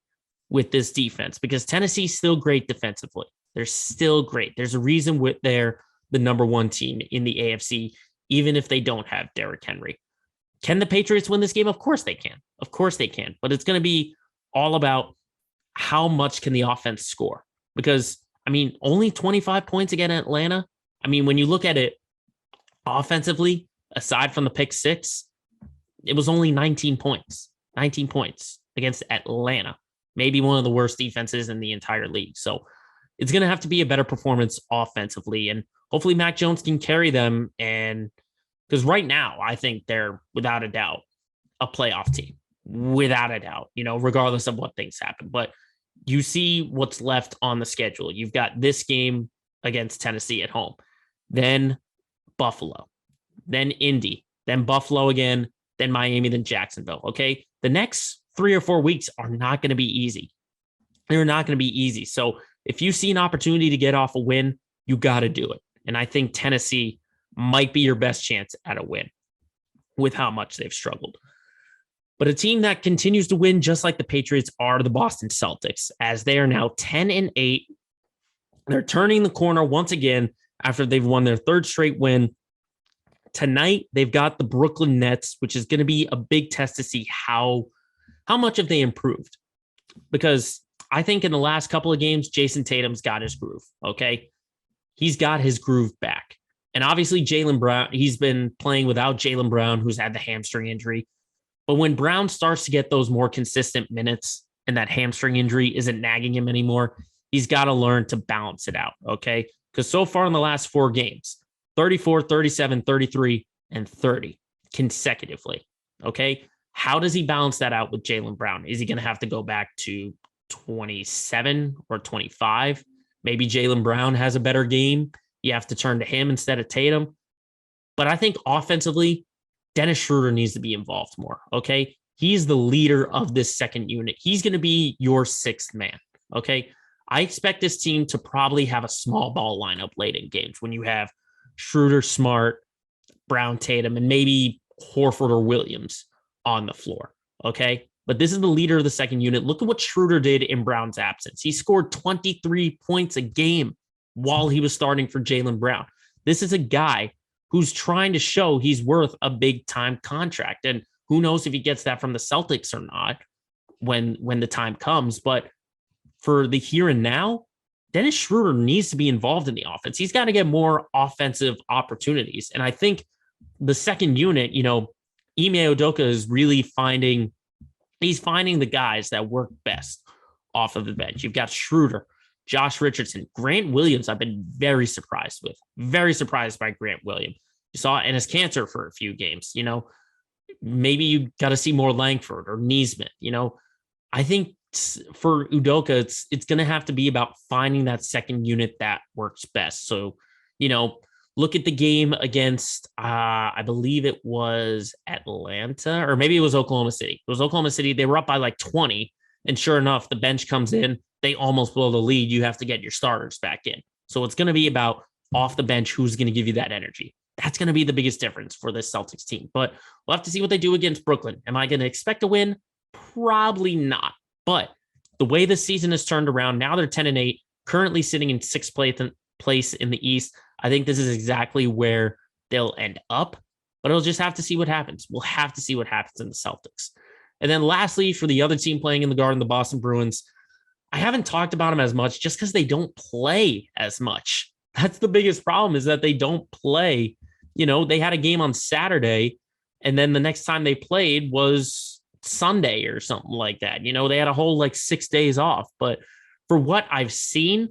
with this defense because Tennessee's still great defensively. They're still great. There's a reason they're the number one team in the AFC, even if they don't have Derrick Henry. Can the Patriots win this game? Of course they can. Of course they can. But it's going to be all about how much can the offense score? Because, I mean, only 25 points against Atlanta. I mean, when you look at it offensively, aside from the pick six, it was only 19 points. 19 points against Atlanta. Maybe one of the worst defenses in the entire league. So it's going to have to be a better performance offensively. And hopefully Mac Jones can carry them. And because right now, I think they're without a doubt a playoff team, without a doubt, regardless of what things happen. But you see what's left on the schedule. You've got this game against Tennessee at home, then Buffalo, then Indy, then Buffalo again, then Miami, then Jacksonville. Okay. The next 3 or 4 weeks are not going to be easy. They're not going to be easy. So if you see an opportunity to get off a win, you got to do it. And I think Tennessee might be your best chance at a win with how much they've struggled. But a team that continues to win, just like the Patriots, are the Boston Celtics, as they are now 10-8. They're turning the corner once again after they've won their third straight win. Tonight, they've got the Brooklyn Nets, which is going to be a big test to see how much have they improved. Because I think in the last couple of games, Jason Tatum's got his groove, okay? He's got his groove back. And obviously, Jaylen Brown, he's been playing without Jaylen Brown, who's had the hamstring injury. But when Brown starts to get those more consistent minutes and that hamstring injury isn't nagging him anymore, he's got to learn to balance it out, okay? Because so far in the last 4 games, 34, 37, 33, and 30 consecutively, okay? How does he balance that out with Jaylen Brown? Is he going to have to go back to 27 or 25? Maybe Jaylen Brown has a better game. You have to turn to him instead of Tatum. But I think offensively, Dennis Schroeder needs to be involved more, okay? He's the leader of this second unit. He's going to be your 6th man, okay? I expect this team to probably have a small ball lineup late in games when you have Schroeder, Smart, Brown, Tatum, and maybe Horford or Williams on the floor, okay? But this is the leader of the second unit. Look at what Schroeder did in Brown's absence. He scored 23 points a game while he was starting for Jaylen Brown. This is a guy who's trying to show he's worth a big-time contract. And who knows if he gets that from the Celtics or not when the time comes. But for the here and now, Dennis Schroeder needs to be involved in the offense. He's got to get more offensive opportunities. And I think the second unit, Ime Udoka is really finding the guys that work best off of the bench. You've got Schroeder, Josh Richardson, Grant Williams. I've been very surprised by Grant Williams. You saw Enes Kanter for a few games, maybe you got to see more Langford or Neesmith, I think for Udoka, it's going to have to be about finding that second unit that works best. So, look at the game against, I believe it was Atlanta, or maybe it was Oklahoma City. It was Oklahoma City. They were up by like 20. And sure enough, the bench comes in. They almost blow the lead. You have to get your starters back in. So it's going to be about off the bench, who's going to give you that energy. That's going to be the biggest difference for this Celtics team. But we'll have to see what they do against Brooklyn. Am I going to expect a win? Probably not. But the way the season has turned around, now they're 10-8, currently sitting in 6th place in the East. I think this is exactly where they'll end up, but it'll just have to see what happens. We'll have to see what happens in the Celtics. And then lastly, for the other team playing in the Garden, the Boston Bruins, I haven't talked about them as much just because they don't play as much. That's the biggest problem, is that they don't play. They had a game on Saturday, and then the next time they played was Sunday or something like that. They had a whole 6 days off. But for what I've seen,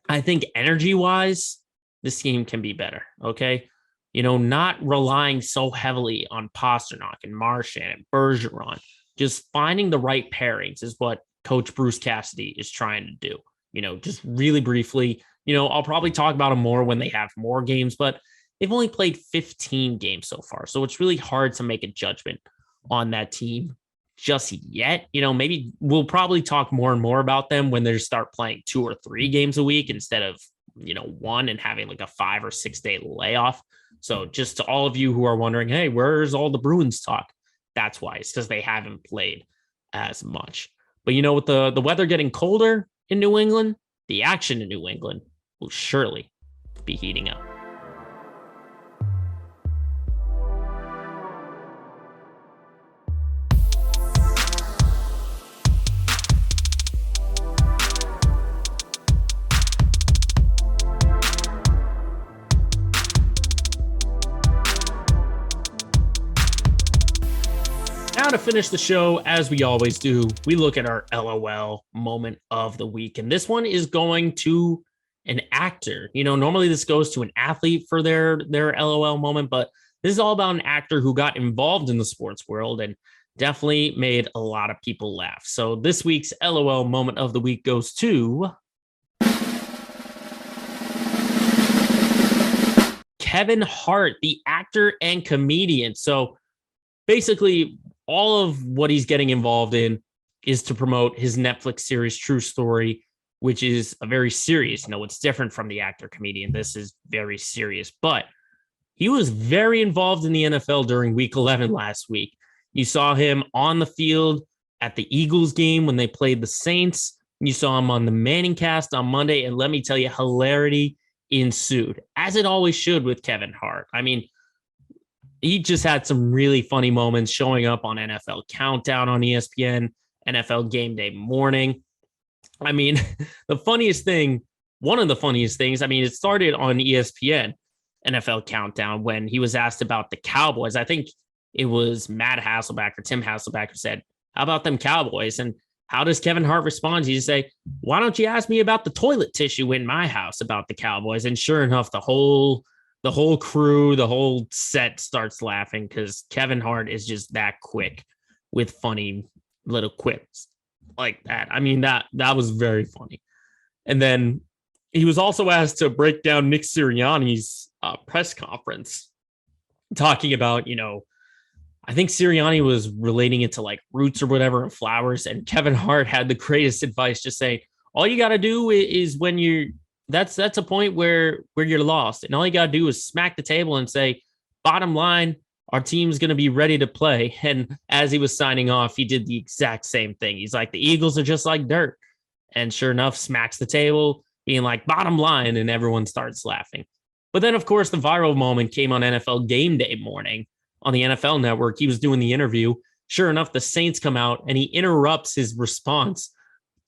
I think energy-wise, this game can be better, okay? Not relying so heavily on Pasternak and Marchand and Bergeron. Just finding the right pairings is what Coach Bruce Cassidy is trying to do. Just really briefly, I'll probably talk about them more when they have more games, but they've only played 15 games so far. So it's really hard to make a judgment on that team just yet. Maybe we'll probably talk more and more about them when they start playing 2 or 3 games a week instead of, 1 and having a 5 or 6 day layoff. So just to all of you who are wondering, hey, where's all the Bruins talk? That's why. It's because they haven't played as much. But with the weather getting colder in New England, the action in New England will surely be heating up. Now to finish the show, as we always do, we look at our LOL moment of the week. And this one is going to an actor. Normally this goes to an athlete for their LOL moment, but this is all about an actor who got involved in the sports world and definitely made a lot of people laugh. So this week's LOL moment of the week goes to Kevin Hart, the actor and comedian. So basically, all of what he's getting involved in is to promote his Netflix series, True Story, which is a very serious, it's different from the actor comedian. This is very serious, but he was very involved in the NFL during week 11 last week. You saw him on the field at the Eagles game when they played the Saints. You saw him on the Manning cast on Monday. And let me tell you, hilarity ensued, as it always should with Kevin Hart. I mean, he just had some really funny moments showing up on NFL Countdown on ESPN, NFL Game Day Morning. I mean, one of the funniest things, it started on ESPN, NFL Countdown, when he was asked about the Cowboys. I think it was Matt Hasselbeck or Tim Hasselbeck who said, how about them Cowboys? And how does Kevin Hart respond? He just say, why don't you ask me about the toilet tissue in my house about the Cowboys? And sure enough, the whole crew, the whole set starts laughing because Kevin Hart is just that quick with funny little quips like that. That was very funny. And then he was also asked to break down Nick Sirianni's press conference, talking about, I think Sirianni was relating it to like roots or whatever and flowers. And Kevin Hart had the greatest advice, just say, all you got to do is when that's a point where you're lost. And all you got to do is smack the table and say, bottom line, our team's going to be ready to play. And as he was signing off, he did the exact same thing. He's like, the Eagles are just like dirt. And sure enough, smacks the table, being like, bottom line, and everyone starts laughing. But then, of course, the viral moment came on NFL Game Day Morning on the NFL Network. He was doing the interview. Sure enough, the Saints come out, and he interrupts his response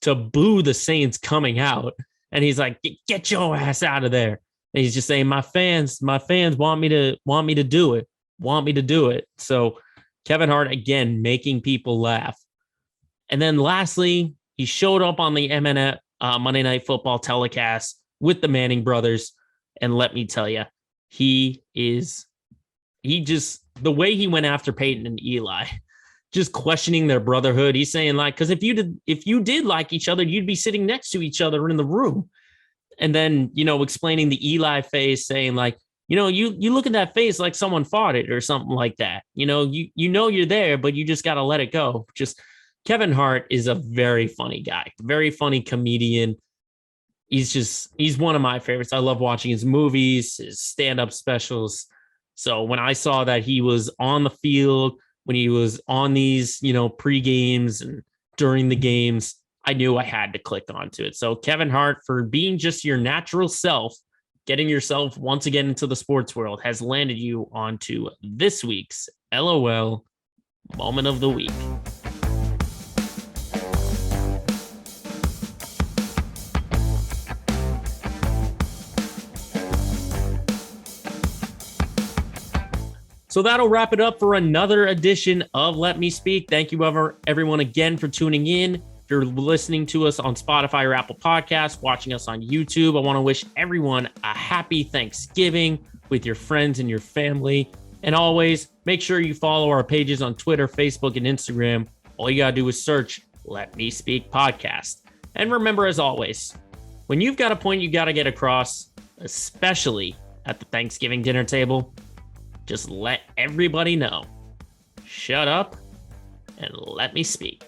to boo the Saints coming out. And he's like, get your ass out of there. And he's just saying, my fans want me to do it. So Kevin Hart, again, making people laugh. And then lastly, he showed up on the Monday Night Football telecast with the Manning brothers. And let me tell you, the way he went after Peyton and Eli, just questioning their brotherhood. He's saying, like, because if you did like each other, you'd be sitting next to each other in the room. And then, explaining the Eli face, saying like, you look at that face like someone farted or something like that. You're there, but you just got to let it go. Just Kevin Hart is a very funny guy, very funny comedian. He's one of my favorites. I love watching his movies, his stand-up specials. So when I saw that he was on the field, when he was on these, pre-games and during the games, I knew I had to click onto it. So Kevin Hart, for being just your natural self, getting yourself once again into the sports world, has landed you onto this week's LOL Moment of the Week. So that'll wrap it up for another edition of Let Me Speak. Thank you, everyone, again for tuning in. If you're listening to us on Spotify or Apple Podcasts, watching us on YouTube, I want to wish everyone a happy Thanksgiving with your friends and your family. And always, make sure you follow our pages on Twitter, Facebook, and Instagram. All you got to do is search Let Me Speak Podcast. And remember, as always, when you've got a point you got to get across, especially at the Thanksgiving dinner table, just let everybody know. Shut up and let me speak.